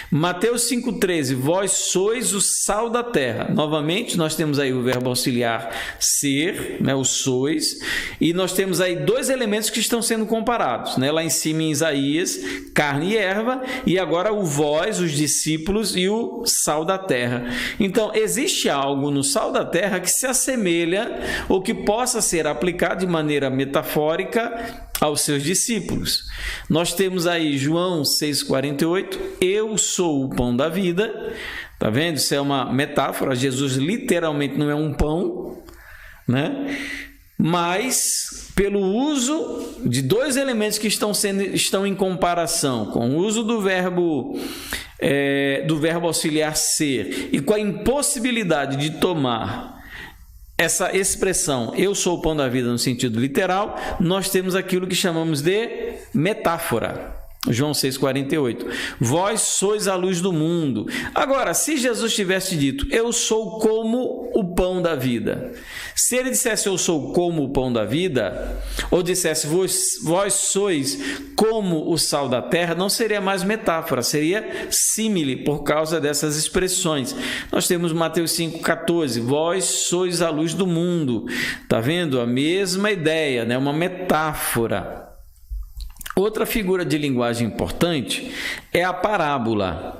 Speaker 1: Mateus 5,13, vós sois o sal da terra. Novamente, nós temos aí o verbo auxiliar ser, né, o sois, e nós temos aí dois elementos que estão sendo comparados, né? Lá em cima em Isaías, carne e erva, e agora o vós, os discípulos, e o sal da terra. Então, existe algo no sal da terra que se assemelha ou que possa ser aplicado de maneira metafórica aos seus discípulos. Nós temos aí João 6,48, eu sou o pão da vida. Tá vendo? Isso é uma metáfora. Jesus literalmente não é um pão, né? Mas pelo uso de dois elementos que estão em comparação, com o uso do verbo auxiliar ser e com a impossibilidade de tomar essa expressão eu sou o pão da vida no sentido literal, nós temos aquilo que chamamos de metáfora. João 6,48. Vós sois a luz do mundo. Agora, se Jesus tivesse dito, eu sou como o pão da vida. Se ele dissesse, eu sou como o pão da vida, ou dissesse, vós sois como o sal da terra, não seria mais metáfora, seria símile por causa dessas expressões. Nós temos Mateus 5,14. Vós sois a luz do mundo. Está vendo? A mesma ideia, né? Uma metáfora. Outra figura de linguagem importante é a parábola.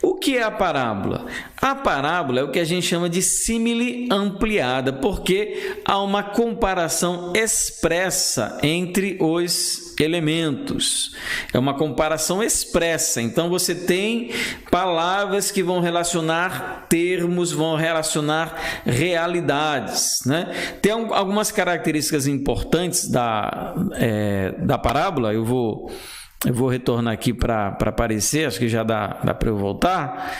Speaker 1: O que é a parábola? A parábola é o que a gente chama de símile ampliada, porque há uma comparação expressa entre os elementos. É uma comparação expressa. Então, você tem palavras que vão relacionar termos, vão relacionar realidades, né? Tem algumas características importantes da parábola. Eu vou retornar aqui para aparecer, acho que já dá para eu voltar.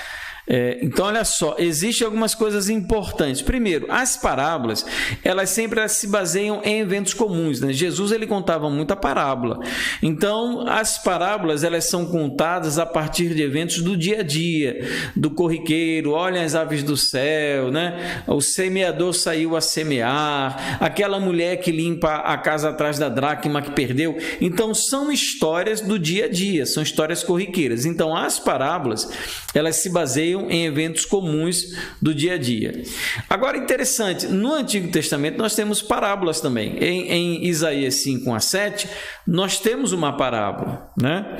Speaker 1: Então, olha só, existem algumas coisas importantes. Primeiro, as parábolas, elas sempre se baseiam em eventos comuns, né? Jesus, ele contava muita parábola. Então, as parábolas, elas são contadas a partir de eventos do dia a dia, do corriqueiro. Olhem as aves do céu, né? O semeador saiu a semear, aquela mulher que limpa a casa atrás da dracma que perdeu. Então, são histórias do dia a dia, são histórias corriqueiras. Então, as parábolas, elas se baseiam em eventos comuns do dia a dia. Agora, interessante, no Antigo Testamento nós temos parábolas também. Em Isaías 5:7, nós temos uma parábola, né?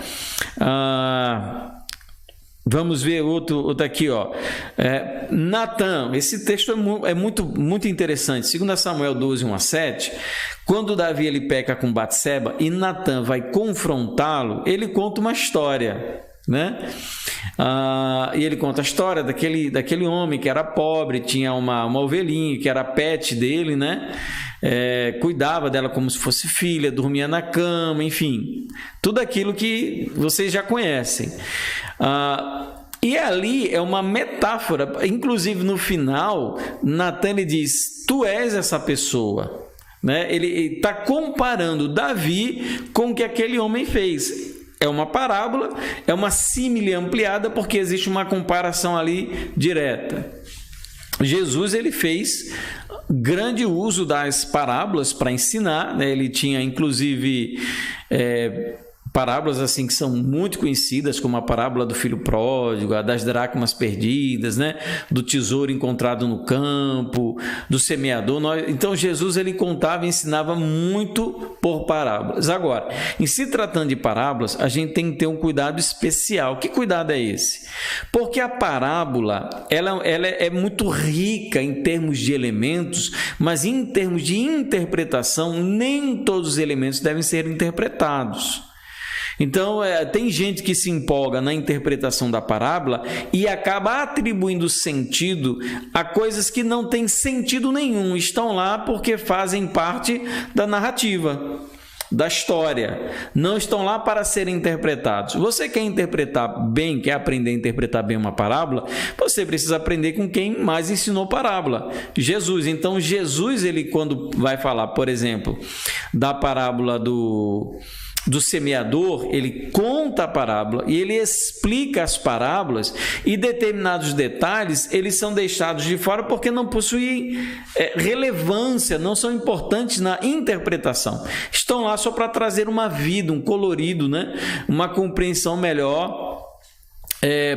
Speaker 1: Vamos ver outro aqui, ó. Natã, esse texto é muito interessante. 2 Samuel 12:1-7, quando Davi ele peca com Batseba e Natã vai confrontá-lo, ele conta uma história, né? E ele conta a história daquele homem que era pobre, tinha uma ovelhinha que era pet dele, né? Cuidava dela como se fosse filha, dormia na cama, enfim, tudo aquilo que vocês já conhecem. E ali é uma metáfora, inclusive no final, Natã ele diz, tu és essa pessoa, né? Ele está comparando Davi com o que aquele homem fez. É uma parábola, é uma símile ampliada, porque existe uma comparação ali direta. Jesus ele fez grande uso das parábolas para ensinar, né? Ele tinha inclusive parábolas assim que são muito conhecidas, como a parábola do filho pródigo, a das dracmas perdidas, né? Do tesouro encontrado no campo, do semeador. Então Jesus ele contava e ensinava muito por parábolas. Agora, em se tratando de parábolas, a gente tem que ter um cuidado especial. Que cuidado é esse? Porque a parábola ela é muito rica em termos de elementos, mas em termos de interpretação, nem todos os elementos devem ser interpretados. Então, tem gente que se empolga na interpretação da parábola e acaba atribuindo sentido a coisas que não têm sentido nenhum, estão lá porque fazem parte da narrativa, da história, não estão lá para serem interpretados. Você quer interpretar bem, quer aprender a interpretar bem uma parábola, você precisa aprender com quem mais ensinou parábola, Jesus. Então, Jesus, ele quando vai falar, por exemplo, da parábola do semeador, ele conta a parábola e ele explica as parábolas e determinados detalhes eles são deixados de fora porque não possuem relevância, não são importantes na interpretação. Estão lá só para trazer uma vida, um colorido, né? Uma compreensão melhor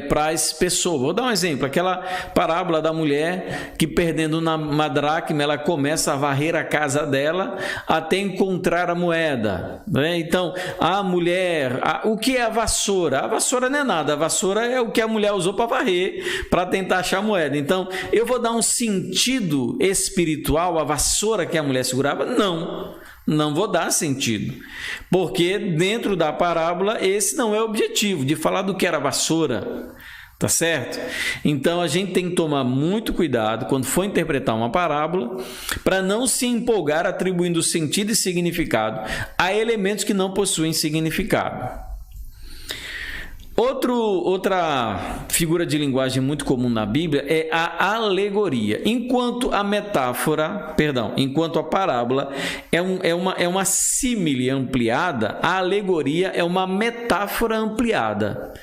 Speaker 1: para as pessoas. Vou dar um exemplo, aquela parábola da mulher que perdendo uma dracma, ela começa a varrer a casa dela até encontrar a moeda, né? Então, a mulher, o que é a vassoura? A vassoura não é nada, a vassoura é o que a mulher usou para varrer, para tentar achar a moeda. Então, eu vou dar um sentido espiritual à vassoura que a mulher segurava? Não vou dar sentido, porque dentro da parábola esse não é o objetivo, de falar do que era vassoura, Tá certo? Então a gente tem que tomar muito cuidado quando for interpretar uma parábola para não se empolgar atribuindo sentido e significado a elementos que não possuem significado. Outra figura de linguagem muito comum na Bíblia é a alegoria. Enquanto a parábola é uma símile ampliada, a alegoria é uma metáfora ampliada.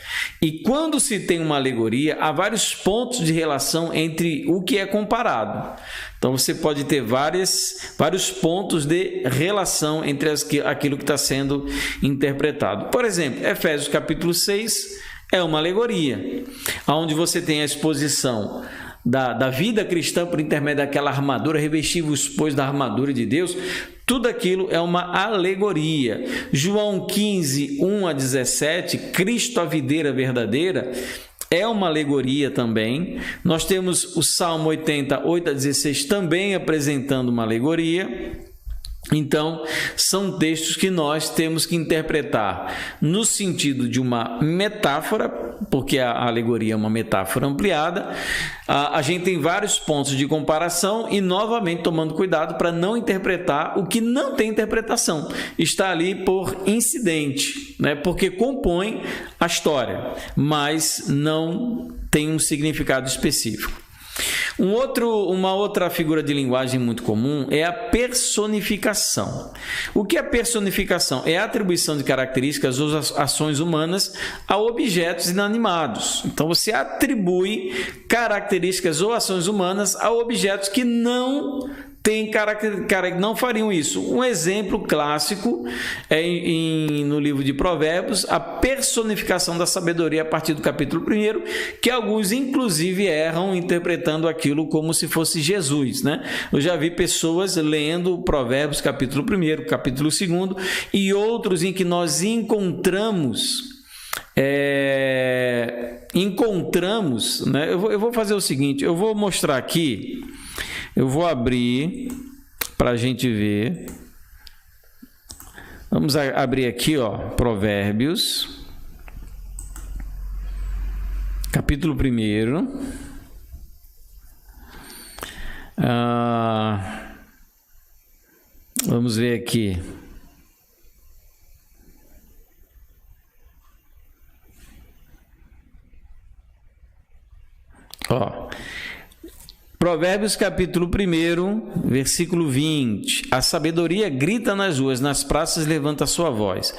Speaker 1: E quando se tem uma alegoria, há vários pontos de relação entre o que é comparado. Então você pode ter vários pontos de relação entre aquilo que está sendo interpretado. Por exemplo, Efésios capítulo 6 é uma alegoria, onde você tem a exposição da vida cristã por intermédio daquela armadura, revestivos, pois, da armadura de Deus. Tudo aquilo é uma alegoria. João 15, 1 a 17, Cristo a videira verdadeira, é uma alegoria também. Nós temos o Salmo 80, 8 a 16, também apresentando uma alegoria. Então, são textos que nós temos que interpretar no sentido de uma metáfora, porque a alegoria é uma metáfora ampliada. A gente tem vários pontos de comparação e, novamente, tomando cuidado para não interpretar o que não tem interpretação. Está ali por incidente, né? Porque compõe a história, mas não tem um significado específico. Uma outra figura de linguagem muito comum é a personificação. O que é personificação? É a atribuição de características ou ações humanas a objetos inanimados. Então você atribui características ou ações humanas a objetos que não não fariam isso. Um exemplo clássico é no livro de Provérbios, a personificação da sabedoria a partir do capítulo 1, que alguns inclusive erram interpretando aquilo como se fosse Jesus, né? Eu já vi pessoas lendo Provérbios capítulo 1, capítulo 2 e outros em que nós encontramos, né? Eu vou fazer o seguinte, eu vou mostrar aqui. Eu vou abrir para a gente ver. Vamos abrir aqui, ó, Provérbios, capítulo 1. Vamos ver aqui. Ó. Provérbios capítulo 1, versículo 20. A sabedoria grita nas ruas, nas praças levanta a sua voz.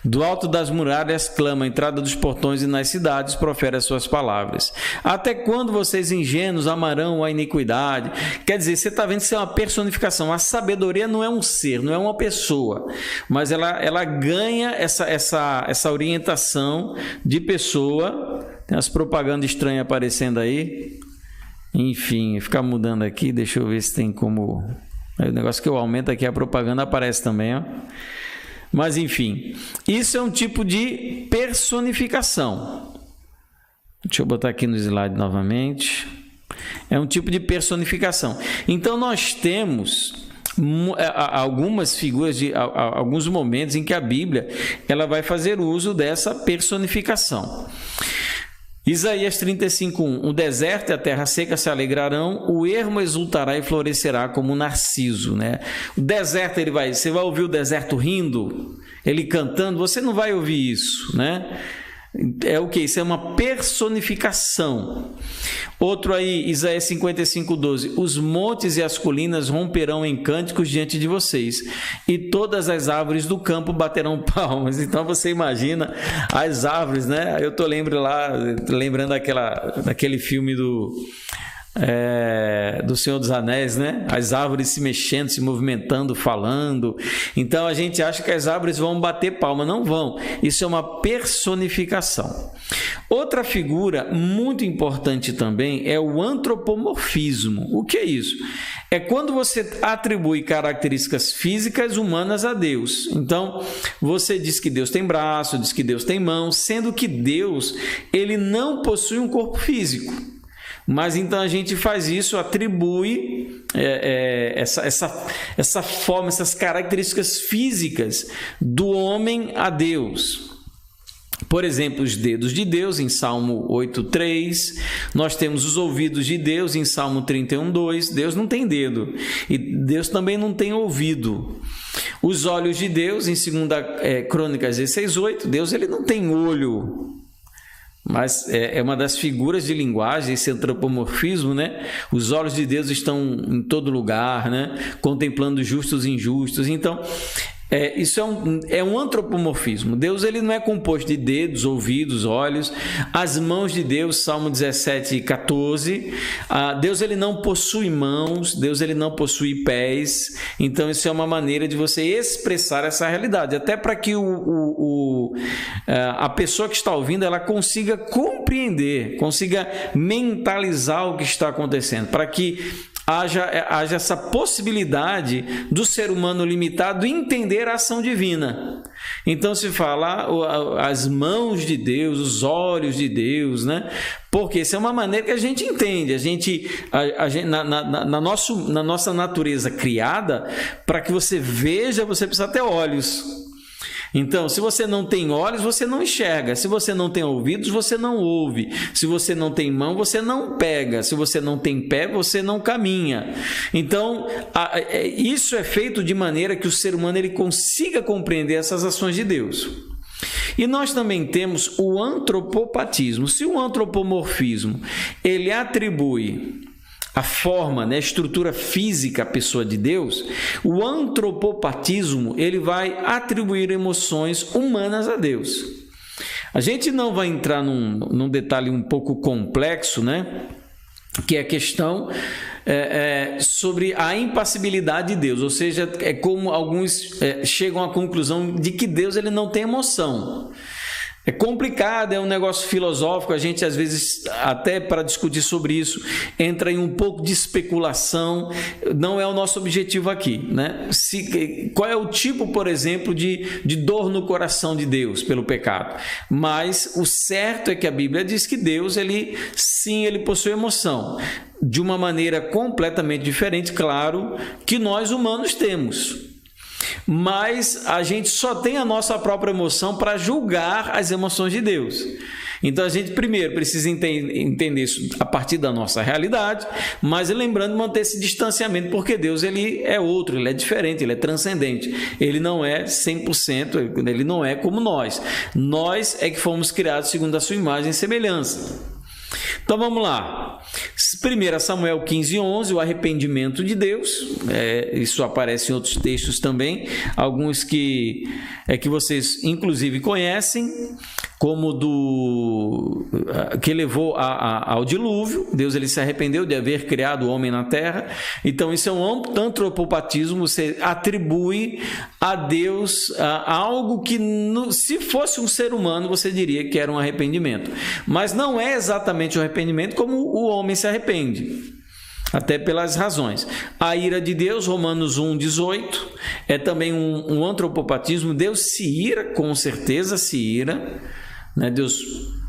Speaker 1: Do alto das muralhas clama, à entrada dos portões e nas cidades profere as suas palavras. Até quando vocês ingênuos amarão a iniquidade? Quer dizer, você está vendo que isso é uma personificação. A sabedoria não é um ser, não é uma pessoa, mas ela ganha essa orientação de pessoa. Tem umas propagandas estranhas aparecendo aí. Enfim, ficar mudando aqui, deixa eu ver se tem como... O negócio que eu aumento aqui, a propaganda aparece também, ó. Mas enfim, isso é um tipo de personificação. Deixa eu botar aqui no slide novamente. É um tipo de personificação. Então nós temos algumas figuras, alguns momentos em que a Bíblia ela vai fazer uso dessa personificação. Isaías 35:1. O deserto e a terra seca se alegrarão, o ermo exultará e florescerá como um narciso, né? O deserto, você vai ouvir o deserto rindo, ele cantando, você não vai ouvir isso, né? É o que? Isso é uma personificação. Outro aí, Isaías 55:12. Os montes e as colinas romperão em cânticos diante de vocês, e todas as árvores do campo baterão palmas. Então você imagina as árvores, né? Eu estou lembrando daquele filme do Senhor dos Anéis, né? As árvores se mexendo, se movimentando, falando. Então a gente acha que as árvores vão bater palma, não vão. Isso é uma personificação. Outra figura muito importante também é o antropomorfismo. O que é isso? É quando você atribui características físicas humanas a Deus. Então, você diz que Deus tem braço, diz que Deus tem mão, sendo que Deus, ele não possui um corpo físico. Mas então a gente faz isso, atribui essa forma, essas características físicas do homem a Deus. Por exemplo, os dedos de Deus, em Salmo 8:3. Nós temos os ouvidos de Deus, em Salmo 31:2. Deus não tem dedo. E Deus também não tem ouvido. Os olhos de Deus, em 2 Crônicas 16:8. Deus ele não tem olho. Mas é uma das figuras de linguagem, esse antropomorfismo, né? Os olhos de Deus estão em todo lugar, né? Contemplando justos e injustos. Então, isso é um antropomorfismo. Deus ele não é composto de dedos, ouvidos, olhos. As mãos de Deus, Salmo 17:14. Deus ele não possui mãos, Deus ele não possui pés. Então isso é uma maneira de você expressar essa realidade, até para que a pessoa que está ouvindo ela consiga compreender, consiga mentalizar o que está acontecendo, para que haja essa possibilidade do ser humano limitado entender a ação divina. Então se fala as mãos de Deus, os olhos de Deus, né? Porque isso é uma maneira que a gente entende. Na nossa natureza criada, para que você veja, você precisa ter olhos. Então, se você não tem olhos, você não enxerga. Se você não tem ouvidos, você não ouve. Se você não tem mão, você não pega. Se você não tem pé, você não caminha. Então, isso é feito de maneira que o ser humano ele consiga compreender essas ações de Deus. E nós também temos o antropopatismo. Se o antropomorfismo ele atribui a forma, né, a estrutura física à pessoa de Deus, o antropopatismo ele vai atribuir emoções humanas a Deus. A gente não vai entrar num detalhe um pouco complexo, né, que é a questão sobre a impassibilidade de Deus, ou seja, é como alguns chegam à conclusão de que Deus ele não tem emoção. É complicado, é um negócio filosófico, a gente às vezes, até para discutir sobre isso, entra em um pouco de especulação, não é o nosso objetivo aqui, né? Qual é o tipo, por exemplo, de dor no coração de Deus pelo pecado? Mas o certo é que a Bíblia diz que Deus, ele possui emoção, de uma maneira completamente diferente, claro, que nós humanos temos. Mas a gente só tem a nossa própria emoção para julgar as emoções de Deus. Então a gente primeiro precisa entender isso a partir da nossa realidade, mas lembrando de manter esse distanciamento, porque Deus ele é outro, ele é diferente, ele é transcendente, ele não é 100%, ele não é como nós. Nós é que fomos criados segundo a sua imagem e semelhança. Então vamos lá, 1 Samuel 15:11, o arrependimento de Deus, isso aparece em outros textos também, alguns que vocês inclusive conhecem, como que levou ao dilúvio. Deus ele se arrependeu de haver criado o homem na terra. Então isso é um antropopatismo, você atribui a Deus algo que se fosse um ser humano você diria que era um arrependimento, mas não é exatamente o arrependimento como o homem se arrepende, até pelas razões. A ira de Deus, Romanos 1:18, é também um antropopatismo. Deus se ira, com certeza se ira, né? Deus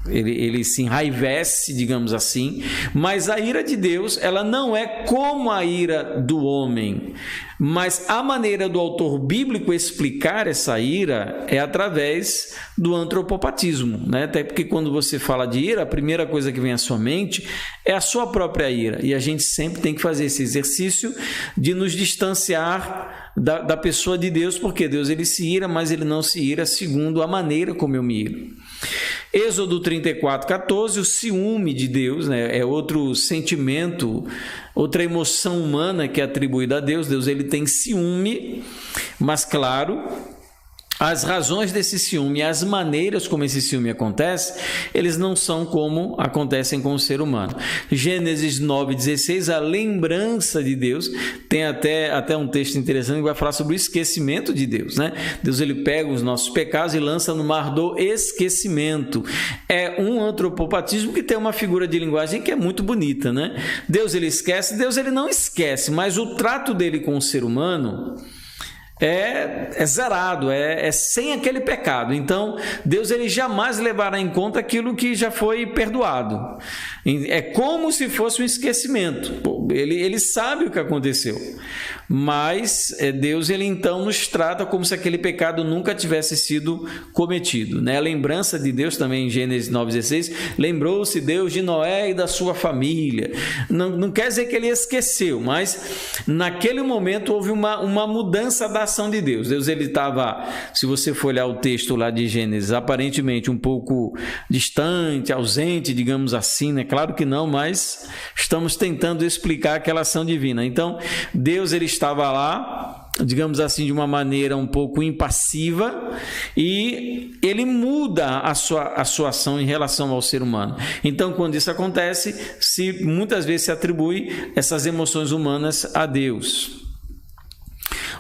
Speaker 1: ele se enraivece, digamos assim, mas a ira de Deus ela não é como a ira do homem, mas a maneira do autor bíblico explicar essa ira é através do antropopatismo, né? Até porque quando você fala de ira, a primeira coisa que vem à sua mente é a sua própria ira, e a gente sempre tem que fazer esse exercício de nos distanciar da pessoa de Deus, porque Deus ele se ira, mas ele não se ira segundo a maneira como eu me iro. Êxodo 34:14, o ciúme de Deus, né, é outro sentimento, outra emoção humana que é atribuída a Deus. Deus ele tem ciúme, mas claro, as razões desse ciúme, as maneiras como esse ciúme acontece, eles não são como acontecem com o ser humano. Gênesis 9:16, a lembrança de Deus, tem até um texto interessante que vai falar sobre o esquecimento de Deus, né? Deus ele pega os nossos pecados e lança no mar do esquecimento. É um antropopatismo que tem uma figura de linguagem que é muito bonita, né? Deus ele esquece, Deus ele não esquece, mas o trato dele com o ser humano é zerado, é sem aquele pecado. Então Deus ele jamais levará em conta aquilo que já foi perdoado. É como se fosse um esquecimento. ele sabe o que aconteceu, mas Deus, ele então nos trata como se aquele pecado nunca tivesse sido cometido, né? A lembrança de Deus também em Gênesis 9,16, lembrou-se Deus de Noé e da sua família. Não quer dizer que ele esqueceu, mas naquele momento houve uma mudança da ação de Deus. Deus, ele estava, se você for olhar o texto lá de Gênesis, aparentemente um pouco distante, ausente, digamos assim, né? Claro que não, mas estamos tentando explicar aquela ação divina. Então, Deus, ele estava lá, digamos assim, de uma maneira um pouco impassiva, e ele muda a sua ação em relação ao ser humano. Então, quando isso acontece, muitas vezes se atribui essas emoções humanas a Deus.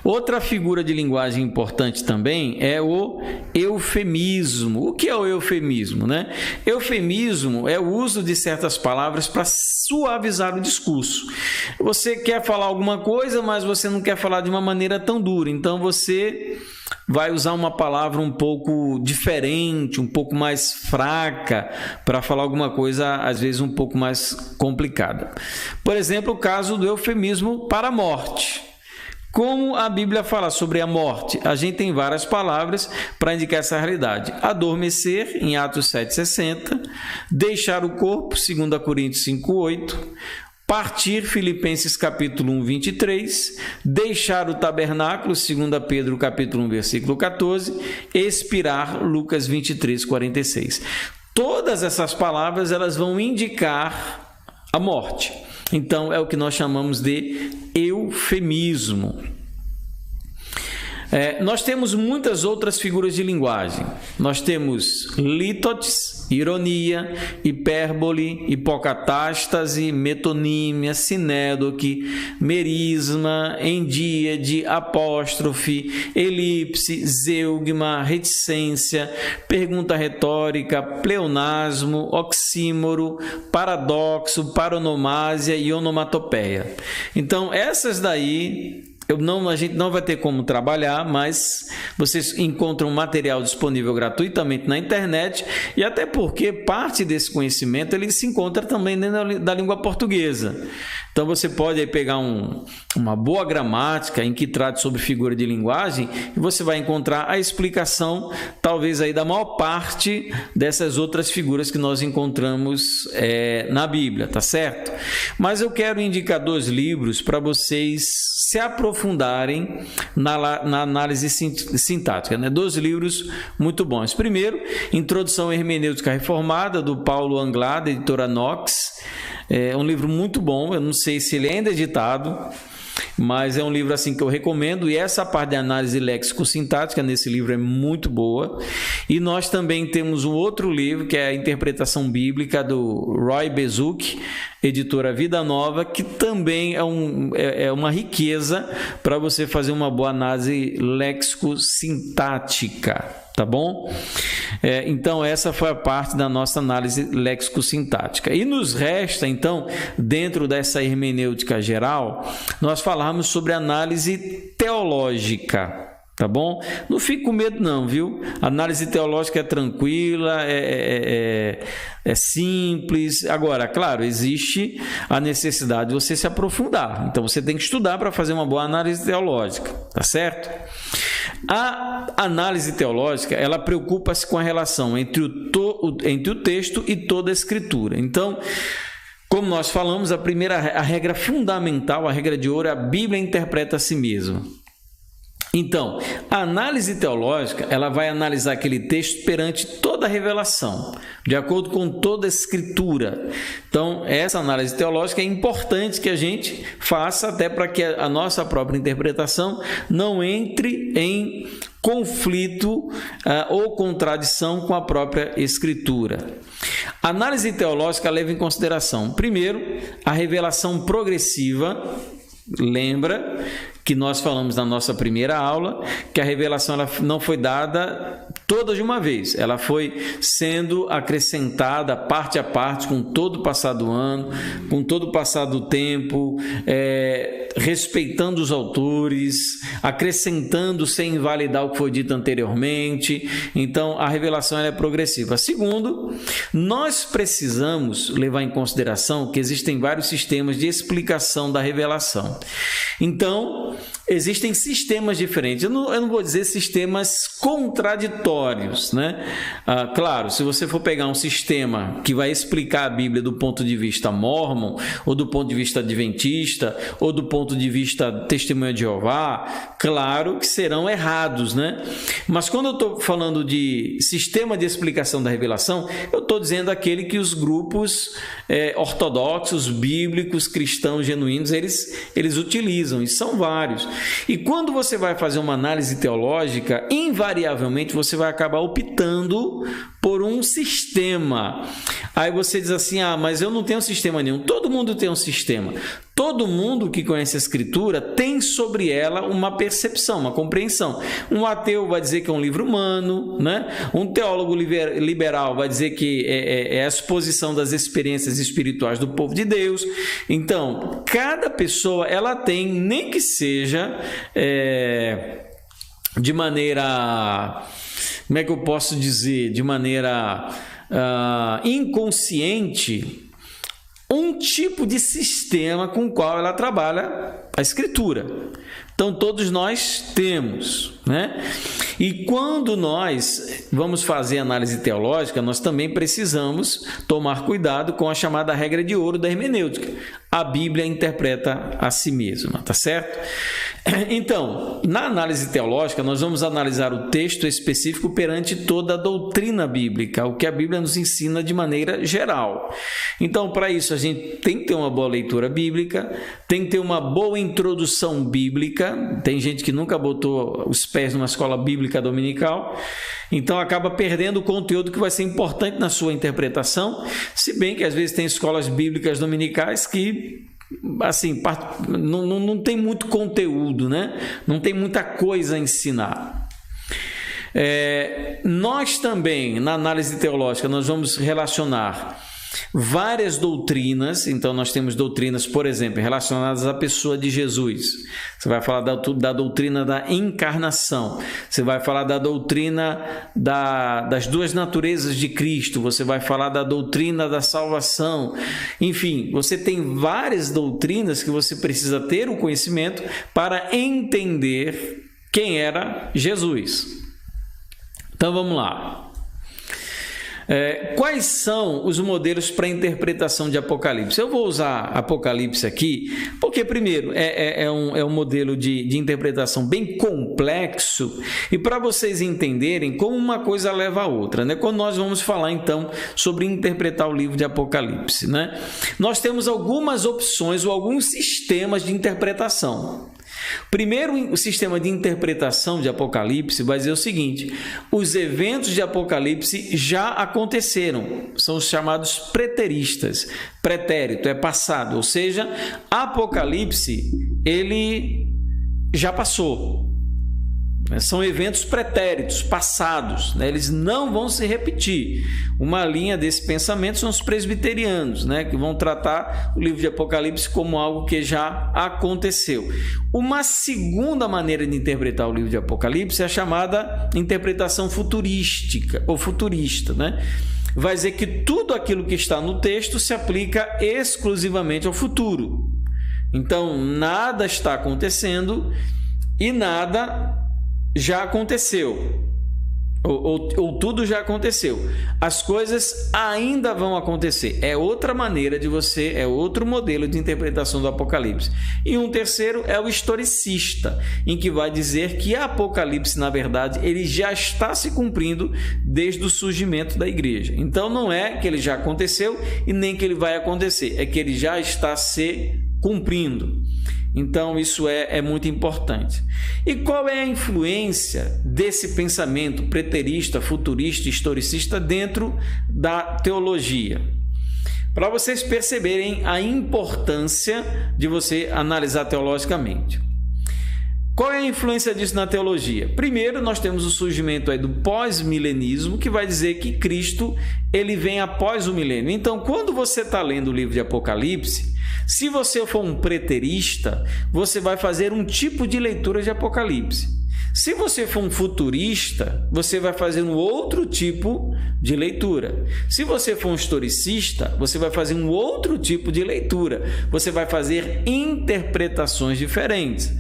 Speaker 1: Outra figura de linguagem importante também é o eufemismo. O que é o eufemismo, né? Eufemismo é o uso de certas palavras para suavizar o discurso. Você quer falar alguma coisa, mas você não quer falar de uma maneira tão dura. Então, você vai usar uma palavra um pouco diferente, um pouco mais fraca, para falar alguma coisa, às vezes, um pouco mais complicada. Por exemplo, o caso do eufemismo para a morte. Como a Bíblia fala sobre a morte? A gente tem várias palavras para indicar essa realidade. Adormecer, em Atos 7,60. Deixar o corpo, 2 Coríntios 5,8. Partir, Filipenses capítulo 1, 23. Deixar o tabernáculo, 2 Pedro capítulo 1, versículo 14. Expirar, Lucas 23, 46. Todas essas palavras, elas vão indicar a morte. Então, é o que nós chamamos de eufemismo. Nós temos muitas outras figuras de linguagem. Nós temos lítotes, ironia, hipérbole, hipocatástase, metonímia, sinédoque, merisma, endíade, apóstrofe, elipse, zeugma, reticência, pergunta retórica, pleonasmo, oxímoro, paradoxo, paronomásia e onomatopeia. Então, essas daí a gente não vai ter como trabalhar, mas vocês encontram material disponível gratuitamente na internet, e até porque parte desse conhecimento ele se encontra também dentro da língua portuguesa. Então você pode aí pegar uma boa gramática em que trate sobre figura de linguagem, e você vai encontrar a explicação, talvez aí da maior parte dessas outras figuras que nós encontramos na Bíblia, tá certo? Mas eu quero indicar 2 livros para vocês se aprofundarem na análise sintática, né? 2 livros muito bons. Primeiro, Introdução à Hermenêutica Reformada, do Paulo Anglada, da editora Knox. É um livro muito bom, eu não sei se ele é ainda editado, mas é um livro assim que eu recomendo, e essa parte de análise léxico-sintática nesse livro é muito boa. E nós também temos um outro livro, que é a Interpretação Bíblica, do Roy Bezuki, editora Vida Nova, que também é uma riqueza para você fazer uma boa análise léxico-sintática. Tá bom? Então, essa foi a parte da nossa análise léxico-sintática. E nos resta, então, dentro dessa hermenêutica geral, nós falarmos sobre análise teológica. Tá bom? Não fique com medo não, viu? A análise teológica é tranquila, é simples. Agora, claro, existe a necessidade de você se aprofundar. Então, você tem que estudar para fazer uma boa análise teológica, tá certo? A análise teológica, ela preocupa-se com a relação entre o texto e toda a Escritura. Então, como nós falamos, a regra fundamental, a regra de ouro, a Bíblia interpreta a si mesma. Então, a análise teológica, ela vai analisar aquele texto perante toda a revelação, de acordo com toda a Escritura. Então, essa análise teológica é importante que a gente faça, até para que a nossa própria interpretação não entre em conflito ou contradição com a própria Escritura. A análise teológica leva em consideração, primeiro, a revelação progressiva. Lembra que nós falamos na nossa primeira aula que a revelação ela não foi dada toda de uma vez. Ela foi sendo acrescentada parte a parte com todo o passar do ano, com todo o passar do tempo, respeitando os autores, acrescentando sem invalidar o que foi dito anteriormente. Então, a revelação ela é progressiva. Segundo, nós precisamos levar em consideração que existem vários sistemas de explicação da revelação. Então, existem sistemas diferentes. Eu não vou dizer sistemas contraditórios, né? Claro, se você for pegar um sistema que vai explicar a Bíblia do ponto de vista mórmon, ou do ponto de vista adventista, ou do ponto de vista testemunha de Jeová, claro que serão errados, né? Mas quando eu estou falando de sistema de explicação da revelação, eu estou dizendo aquele que os grupos ortodoxos, bíblicos, cristãos genuínos, eles utilizam, e são vários. E quando você vai fazer uma análise teológica, invariavelmente você vai acabar optando por um sistema. Aí você diz assim, mas eu não tenho sistema nenhum. Todo mundo tem um sistema. Todo mundo que conhece a Escritura tem sobre ela uma percepção, uma compreensão. Um ateu vai dizer que é um livro humano, né? Um teólogo liberal vai dizer que é a exposição das experiências espirituais do povo de Deus. Então, cada pessoa ela tem, nem que seja de maneira, como é que eu posso dizer, de maneira inconsciente, um tipo de sistema com o qual ela trabalha a Escritura. Então, todos nós temos, né? E quando nós vamos fazer análise teológica, nós também precisamos tomar cuidado com a chamada regra de ouro da hermenêutica. A Bíblia interpreta a si mesma, tá certo? Então, na análise teológica, nós vamos analisar o texto específico perante toda a doutrina bíblica, o que a Bíblia nos ensina de maneira geral. Então, para isso, a gente tem que ter uma boa leitura bíblica, tem que ter uma boa introdução bíblica. Tem gente que nunca botou os pés numa escola bíblica dominical, então acaba perdendo o conteúdo que vai ser importante na sua interpretação, se bem que às vezes tem escolas bíblicas dominicais que assim, não tem muito conteúdo, né? Não tem muita coisa a ensinar. Nós também, na análise teológica, nós vamos relacionar várias doutrinas. Então nós temos doutrinas, por exemplo, relacionadas à pessoa de Jesus. Você vai falar da doutrina da encarnação, você vai falar da doutrina das duas naturezas de Cristo, você vai falar da doutrina da salvação. Enfim, você tem várias doutrinas que você precisa ter o conhecimento para entender quem era Jesus. Então vamos lá. Quais são os modelos para a interpretação de Apocalipse? Eu vou usar Apocalipse aqui, porque primeiro é um modelo de interpretação bem complexo, e para vocês entenderem como uma coisa leva a outra, né? Quando nós vamos falar então sobre interpretar o livro de Apocalipse, né? Nós temos algumas opções ou alguns sistemas de interpretação. Primeiro, o sistema de interpretação de Apocalipse vai dizer o seguinte: os eventos de Apocalipse já aconteceram, são os chamados preteristas. Pretérito é passado, ou seja, Apocalipse ele já passou. São eventos pretéritos, passados, né? Eles não vão se repetir. Uma linha desse pensamento são os presbiterianos, né? Que vão tratar o livro de Apocalipse como algo que já aconteceu. Uma segunda maneira de interpretar o livro de Apocalipse é a chamada interpretação futurística ou futurista, né? Vai dizer que tudo aquilo que está no texto se aplica exclusivamente ao futuro. Então, nada está acontecendo e nada já aconteceu, ou tudo já aconteceu. As coisas ainda vão acontecer. É outra maneira é outro modelo de interpretação do Apocalipse. E um terceiro é o historicista, em que vai dizer que a Apocalipse, na verdade, ele já está se cumprindo desde o surgimento da igreja. Então não é que ele já aconteceu e nem que ele vai acontecer, é que ele já está se cumprindo. Então isso é muito importante. E qual é a influência desse pensamento preterista, futurista, historicista dentro da teologia? Para vocês perceberem a importância de você analisar teologicamente. Qual é a influência disso na teologia? Primeiro, nós temos o surgimento aí do pós-milenismo, que vai dizer que Cristo ele vem após o milênio. Então, quando você está lendo o livro de Apocalipse, se você for um preterista, você vai fazer um tipo de leitura de Apocalipse. Se você for um futurista, você vai fazer um outro tipo de leitura. Se você for um historicista, você vai fazer um outro tipo de leitura. Você vai fazer interpretações diferentes.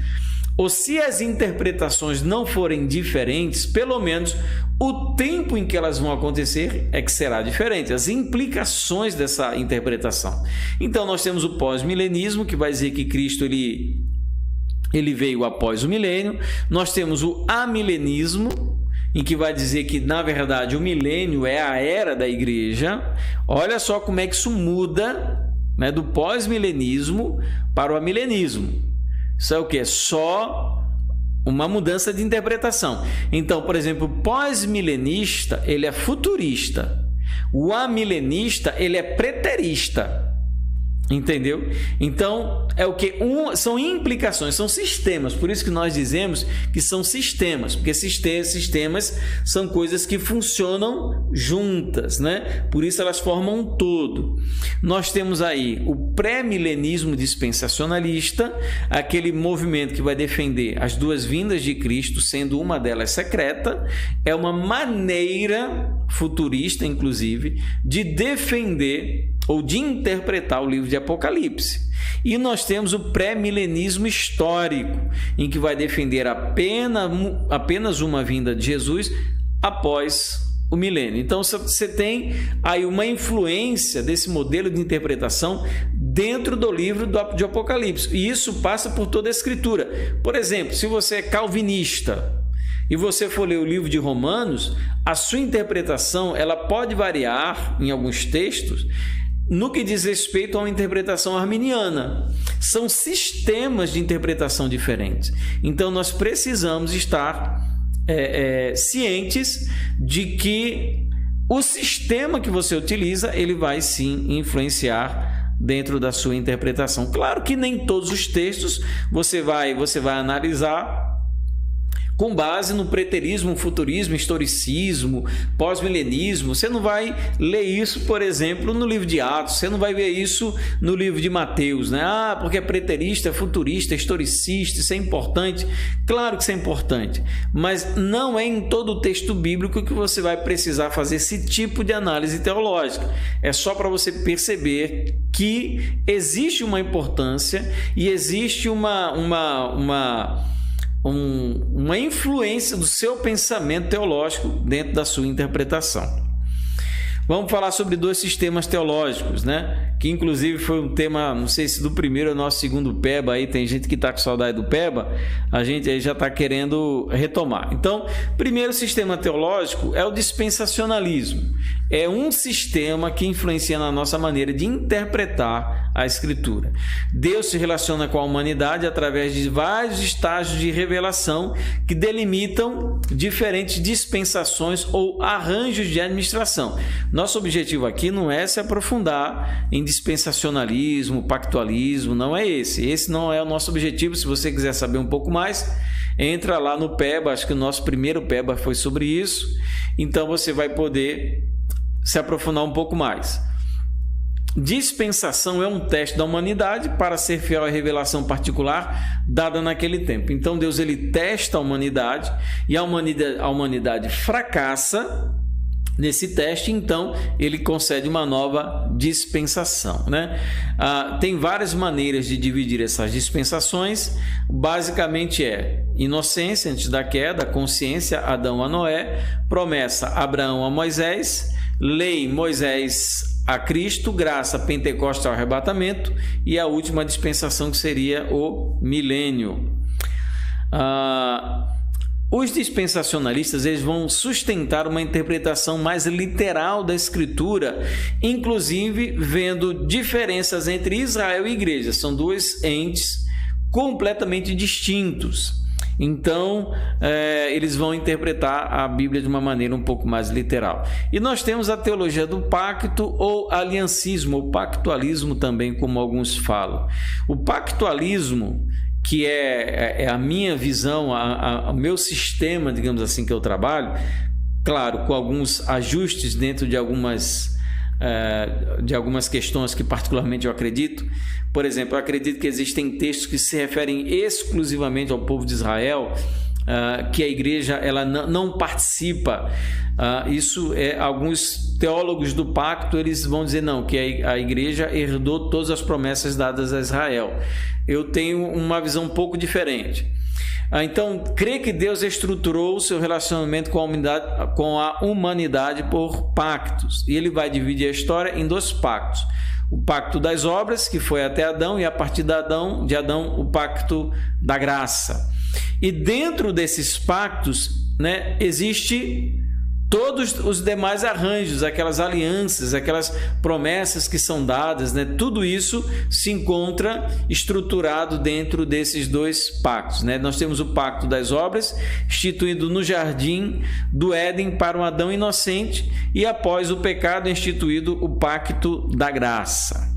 Speaker 1: Ou se as interpretações não forem diferentes, pelo menos o tempo em que elas vão acontecer é que será diferente, as implicações dessa interpretação. Então nós temos o pós-milenismo, que vai dizer que Cristo ele veio após o milênio. Nós temos o amilenismo, em que vai dizer que, na verdade, o milênio é a era da igreja. Olha só como é que isso muda, né, do pós-milenismo para o amilenismo. Isso é o que? Só uma mudança de interpretação. Então, por exemplo, o pós-milenista, ele é futurista. O amilenista, ele é preterista. Entendeu? Então, é o que? São implicações, são sistemas. Por isso que nós dizemos que são sistemas, porque sistemas são coisas que funcionam juntas, né? Por isso elas formam um todo. Nós temos aí o pré-milenismo dispensacionalista, aquele movimento que vai defender as duas vindas de Cristo, sendo uma delas secreta. É uma maneira futurista, inclusive, de defender ou de interpretar o livro de Apocalipse. E nós temos o pré-milenismo histórico, em que vai defender apenas uma vinda de Jesus após o milênio. Então você tem aí uma influência desse modelo de interpretação dentro do livro de Apocalipse. E isso passa por toda a Escritura. Por exemplo, se você é calvinista e você for ler o livro de Romanos, a sua interpretação ela pode variar em alguns textos no que diz respeito a uma interpretação arminiana. São sistemas de interpretação diferentes. Então, nós precisamos estar cientes de que o sistema que você utiliza, ele vai sim influenciar dentro da sua interpretação. Claro que nem todos os textos você vai analisar com base no preterismo, futurismo, historicismo, pós-milenismo. Você não vai ler isso, por exemplo, no livro de Atos, você não vai ver isso no livro de Mateus, né? Porque é preterista, é futurista, é historicista, isso é importante. Claro que isso é importante, mas não é em todo o texto bíblico que você vai precisar fazer esse tipo de análise teológica. É só para você perceber que existe uma importância e existe uma influência do seu pensamento teológico dentro da sua interpretação. Vamos falar sobre dois sistemas teológicos, né? Que inclusive foi um tema, não sei se do primeiro ou nosso segundo PEBA, aí tem gente que está com saudade do PEBA, a gente aí já está querendo retomar. Então, primeiro sistema teológico é o dispensacionalismo. É um sistema que influencia na nossa maneira de interpretar a Escritura. Deus se relaciona com a humanidade através de vários estágios de revelação que delimitam diferentes dispensações ou arranjos de administração. Nosso objetivo aqui não é se aprofundar em dispensacionalismo, pactualismo, não é esse. Esse não é o nosso objetivo. Se você quiser saber um pouco mais, entra lá no PEBA, acho que o nosso primeiro PEBA foi sobre isso, então você vai poder se aprofundar um pouco mais. Dispensação é um teste da humanidade para ser fiel à revelação particular dada naquele tempo. Então Deus ele testa a humanidade e a humanidade fracassa nesse teste, então ele concede uma nova dispensação, né? Tem várias maneiras de dividir essas dispensações. Basicamente é inocência antes da queda, consciência Adão a Noé, promessa Abraão a Moisés, lei Moisés a Cristo, graça Pentecostes ao arrebatamento e a última dispensação que seria o milênio. Os dispensacionalistas eles vão sustentar uma interpretação mais literal da Escritura, inclusive vendo diferenças entre Israel e Igreja. São dois entes completamente distintos. Então, eles vão interpretar a Bíblia de uma maneira um pouco mais literal. E nós temos a teologia do pacto ou aliancismo, ou pactualismo também, como alguns falam. O pactualismo que é a minha visão, o meu sistema, digamos assim, que eu trabalho, claro, com alguns ajustes dentro de algumas questões que particularmente eu acredito. Por exemplo, eu acredito que existem textos que se referem exclusivamente ao povo de Israel, que a igreja ela não participa. Isso alguns teólogos do pacto eles vão dizer não, que a igreja herdou todas as promessas dadas a Israel. Eu tenho uma visão um pouco diferente. Então, creio que Deus estruturou o seu relacionamento com a humanidade por pactos. E ele vai dividir a história em 2 pactos. O pacto das obras, que foi até Adão, e a partir de Adão, o pacto da graça. E dentro desses pactos, né, existe todos os demais arranjos, aquelas alianças, aquelas promessas que são dadas, né? Tudo isso se encontra estruturado dentro desses 2 pactos, né? Nós temos o pacto das obras, instituído no jardim do Éden para um Adão inocente, e após o pecado instituído o pacto da graça.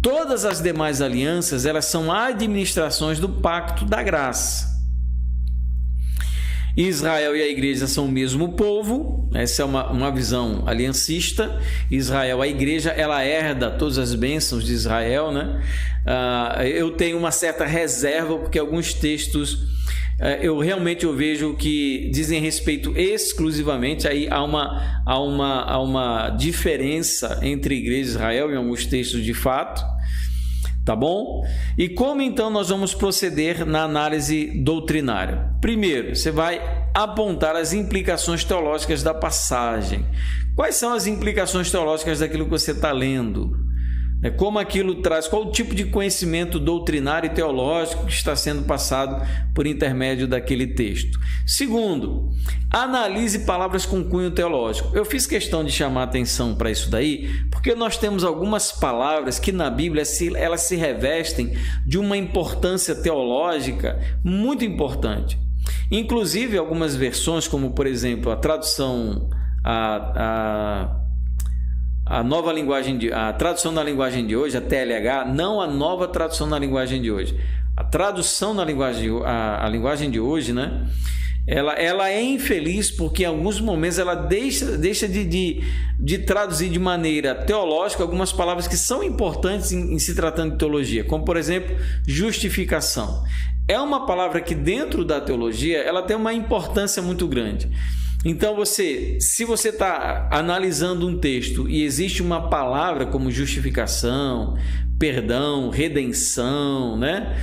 Speaker 1: Todas as demais alianças, elas são administrações do pacto da graça. Israel e a igreja são o mesmo povo, essa é uma visão aliancista. Israel, a igreja, ela herda todas as bênçãos de Israel, né? Eu tenho uma certa reserva, porque alguns textos eu vejo que dizem respeito exclusivamente, aí há uma diferença entre igreja e Israel em alguns textos de fato. Tá bom? E como então nós vamos proceder na análise doutrinária? Primeiro, você vai apontar as implicações teológicas da passagem. Quais são as implicações teológicas daquilo que você está lendo? Como aquilo traz, qual o tipo de conhecimento doutrinário e teológico que está sendo passado por intermédio daquele texto. Segundo, analise palavras com cunho teológico. Eu fiz questão de chamar a atenção para isso daí, porque nós temos algumas palavras que na Bíblia elas se revestem de uma importância teológica muito importante. Inclusive algumas versões, como por exemplo a tradução a tradução na linguagem de hoje, a TLH, não a nova tradução na linguagem de hoje. A tradução na linguagem de hoje, né? Ela é infeliz porque em alguns momentos ela deixa de traduzir de maneira teológica algumas palavras que são importantes em se tratando de teologia, como por exemplo, justificação. É uma palavra que dentro da teologia ela tem uma importância muito grande. Então, se você está analisando um texto e existe uma palavra como justificação, perdão, redenção, né?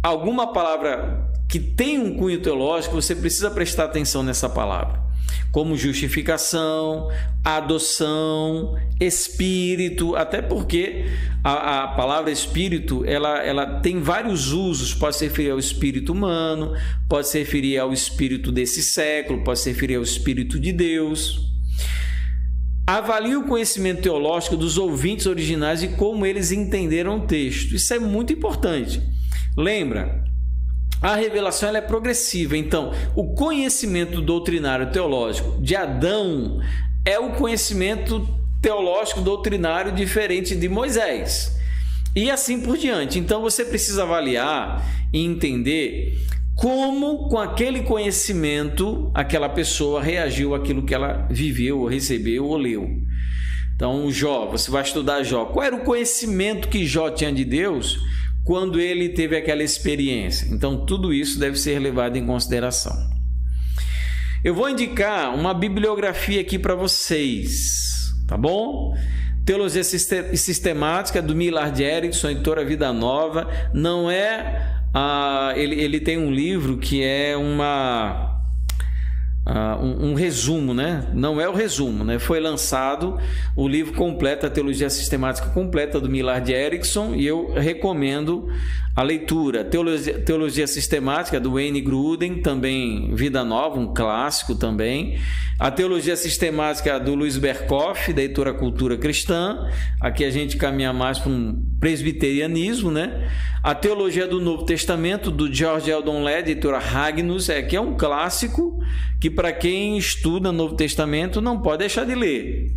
Speaker 1: Alguma palavra que tem um cunho teológico, você precisa prestar atenção nessa palavra. Como justificação, adoção, espírito, até porque a palavra espírito ela tem vários usos, pode se referir ao espírito humano, pode se referir ao espírito desse século, pode se referir ao espírito de Deus. Avalie o conhecimento teológico dos ouvintes originais e como eles entenderam o texto. Isso é muito importante. Lembra? A revelação ela é progressiva, então o conhecimento doutrinário teológico de Adão é o conhecimento teológico doutrinário diferente de Moisés e assim por diante. Então você precisa avaliar e entender como com aquele conhecimento aquela pessoa reagiu àquilo que ela viveu, ou recebeu ou leu. Então Jó, você vai estudar Jó. Qual era o conhecimento que Jó tinha de Deus quando ele teve aquela experiência? Então, tudo isso deve ser levado em consideração. Eu vou indicar uma bibliografia aqui para vocês, tá bom? Teologia Sistemática, do Millard Erickson, editora Vida Nova. Não é... ele tem um livro que é um resumo, né? Não é o resumo, né? Foi lançado o livro completo, a Teologia Sistemática completa do Millard Erickson, e eu recomendo a leitura. Teologia Sistemática do Wayne Grudem, também Vida Nova, um clássico também. A Teologia Sistemática do Luiz Berkoff, da editora Cultura Cristã. Aqui a gente caminha mais para um presbiterianismo, né? A Teologia do Novo Testamento, do George Eldon Ladd, editora Hagnus, que é um clássico que para quem estuda Novo Testamento não pode deixar de ler.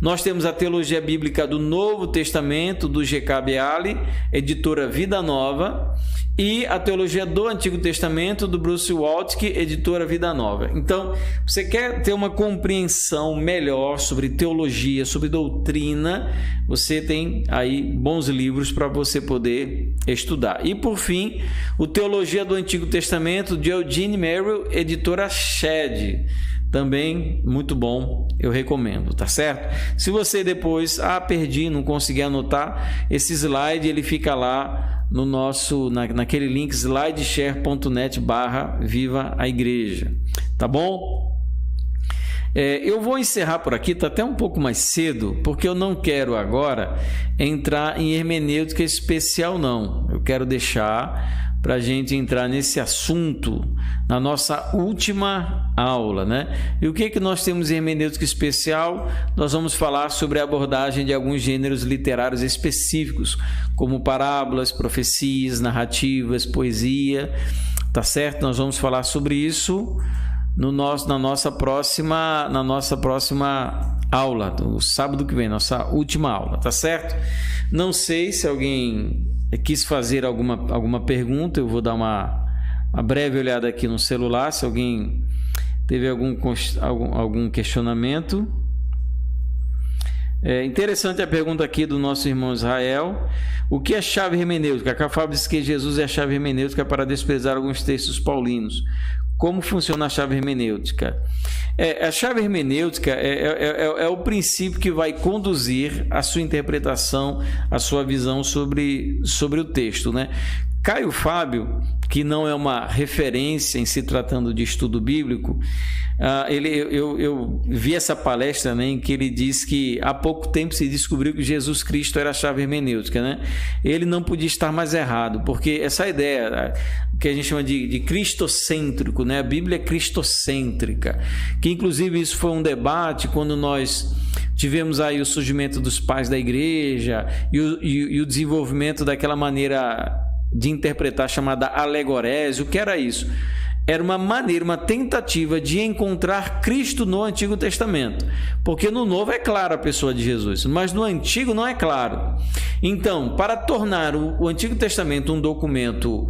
Speaker 1: Nós temos a Teologia Bíblica do Novo Testamento, do G.K. Beale, editora Vida Nova, e a Teologia do Antigo Testamento, do Bruce Waltke, editora Vida Nova. Então, você quer ter uma compreensão melhor sobre teologia, sobre doutrina, você tem aí bons livros para você poder estudar. E, por fim, o Teologia do Antigo Testamento, de Eugene Merrill, editora Shed. Também muito bom, eu recomendo, tá certo? Se você depois, perdi, não consegui anotar, esse slide ele fica lá no nosso, naquele link slideshare.net/viva a igreja, tá bom? Eu vou encerrar por aqui, está até um pouco mais cedo, porque eu não quero agora entrar em hermenêutica especial, não. Eu quero deixar para a gente entrar nesse assunto na nossa última aula, né? E o que nós temos em hermenêutica especial? Nós vamos falar sobre a abordagem de alguns gêneros literários específicos, como parábolas, profecias, narrativas, poesia, tá certo? Nós vamos falar sobre isso na nossa próxima aula, no sábado que vem, nossa última aula, tá certo? Não sei se alguém quis fazer alguma pergunta, eu vou dar uma breve olhada aqui no celular, se alguém teve algum questionamento. Interessante a pergunta aqui do nosso irmão Israel. O que é chave hermenêutica? A Fábio diz que Jesus é a chave hermenêutica para desprezar alguns textos paulinos. Como funciona a chave hermenêutica? A chave hermenêutica é o princípio que vai conduzir a sua interpretação, a sua visão sobre o texto, né? Caio Fábio, que não é uma referência em se tratando de estudo bíblico, eu vi essa palestra, né, em que ele diz que há pouco tempo se descobriu que Jesus Cristo era a chave hermenêutica, né? Ele não podia estar mais errado, porque essa ideia que a gente chama de cristocêntrico, né? A Bíblia é cristocêntrica, que inclusive isso foi um debate quando nós tivemos aí o surgimento dos pais da igreja e o desenvolvimento daquela maneira de interpretar chamada alegorese. O que era isso? Era uma maneira, uma tentativa de encontrar Cristo no Antigo Testamento, porque no Novo é claro a pessoa de Jesus, mas no Antigo não é claro. Então, para tornar o Antigo Testamento um documento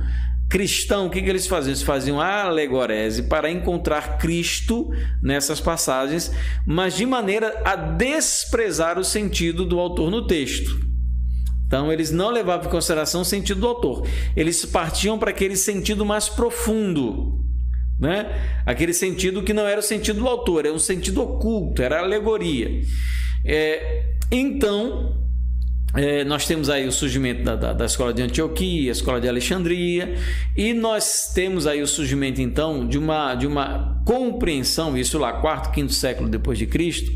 Speaker 1: cristão, o que eles faziam? Eles faziam a alegorese para encontrar Cristo nessas passagens, mas de maneira a desprezar o sentido do autor no texto. Então, eles não levavam em consideração o sentido do autor. Eles partiam para aquele sentido mais profundo, né? Aquele sentido que não era o sentido do autor, era um sentido oculto, era alegoria. Então, nós temos aí o surgimento da escola de Antioquia, a escola de Alexandria, e nós temos aí o surgimento, então, de uma compreensão, isso lá, 4º, 5º século depois de Cristo,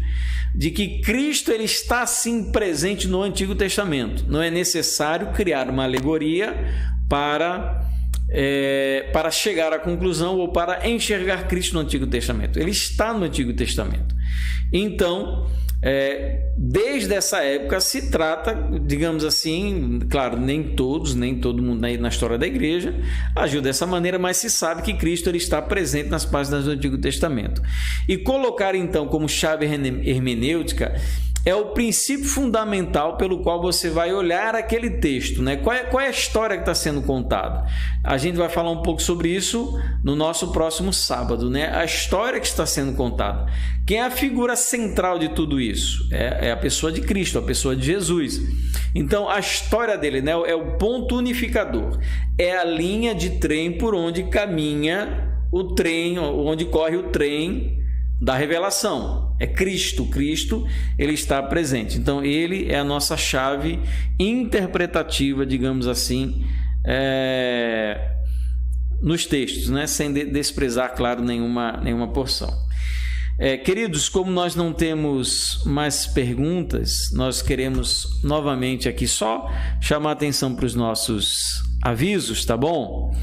Speaker 1: de que Cristo ele está sim presente no Antigo Testamento. Não é necessário criar uma alegoria para chegar à conclusão ou para enxergar Cristo no Antigo Testamento. Ele está no Antigo Testamento. Então, desde essa época se trata, digamos assim, claro, nem todo mundo na história da igreja agiu dessa maneira, mas se sabe que Cristo ele está presente nas páginas do Antigo Testamento. E colocar então como chave hermenêutica é o princípio fundamental pelo qual você vai olhar aquele texto, né? Qual é a história que está sendo contada? A gente vai falar um pouco sobre isso no nosso próximo sábado, né? A história que está sendo contada. Quem é a figura central de tudo isso? É a pessoa de Cristo, a pessoa de Jesus. Então, a história dele, né, é o ponto unificador. É a linha de trem por onde caminha o trem, onde corre o trem da revelação. É Cristo. Cristo, ele está presente. Então, ele é a nossa chave interpretativa, digamos assim, nos textos, né? Sem desprezar, claro, nenhuma porção. Queridos, como nós não temos mais perguntas, nós queremos novamente aqui só chamar a atenção para os nossos avisos, tá bom?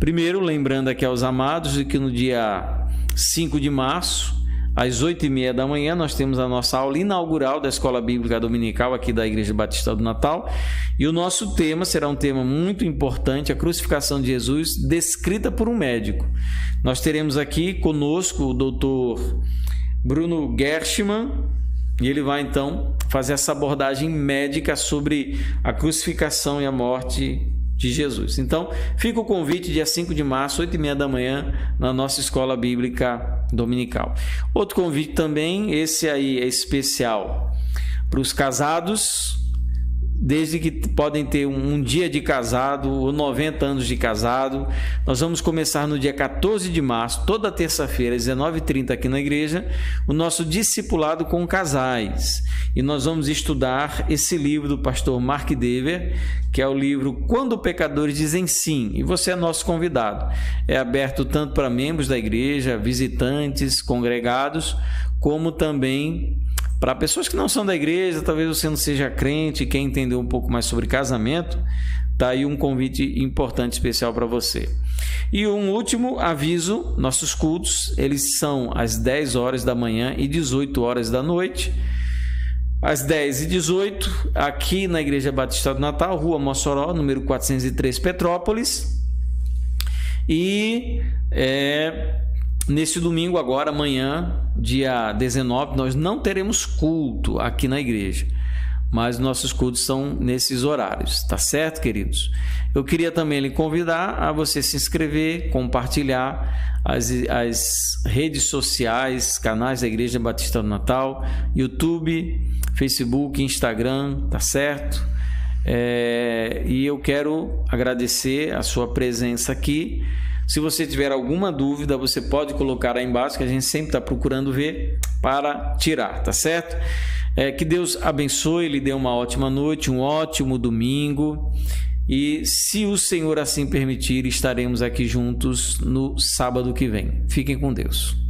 Speaker 1: Primeiro, lembrando aqui aos amados de que no dia 5 de março, às 8h30 da manhã, nós temos a nossa aula inaugural da Escola Bíblica Dominical aqui da Igreja Batista do Natal, e o nosso tema será um tema muito importante, a crucificação de Jesus descrita por um médico. Nós teremos aqui conosco o Dr. Bruno Gershman, E ele vai então fazer essa abordagem médica sobre a crucificação e a morte de Jesus. Então, fica o convite, dia 5 de março, 8h30 da manhã, na nossa escola bíblica dominical. Outro convite também, esse aí é especial para os casados, desde que podem ter um dia de casado ou 90 anos de casado. Nós vamos começar no dia 14 de março, toda terça-feira, às 19h30 aqui na igreja, o nosso discipulado com casais. E nós vamos estudar esse livro do pastor Mark Dever, que é o livro Quando Pecadores Dizem Sim. E você é nosso convidado. É aberto tanto para membros da igreja, visitantes, congregados, como também para pessoas que não são da igreja. Talvez você não seja crente e quer entender um pouco mais sobre casamento. Está aí um convite importante, especial para você. E um último aviso, nossos cultos, eles são às 10 horas da manhã e 18 horas da noite. Às 10 e 18, aqui na Igreja Batista do Natal, Rua Mossoró, número 403, Petrópolis. E nesse domingo agora, amanhã, dia 19, nós não teremos culto aqui na igreja, mas nossos cultos são nesses horários, tá certo, queridos? Eu queria também lhe convidar a você se inscrever, compartilhar as redes sociais, canais da Igreja Batista do Natal, YouTube, Facebook, Instagram, tá certo? E eu quero agradecer a sua presença aqui. Se você tiver alguma dúvida, você pode colocar aí embaixo, que a gente sempre está procurando ver para tirar, tá certo? Que Deus abençoe, lhe dê uma ótima noite, um ótimo domingo. E se o Senhor assim permitir, estaremos aqui juntos no sábado que vem. Fiquem com Deus.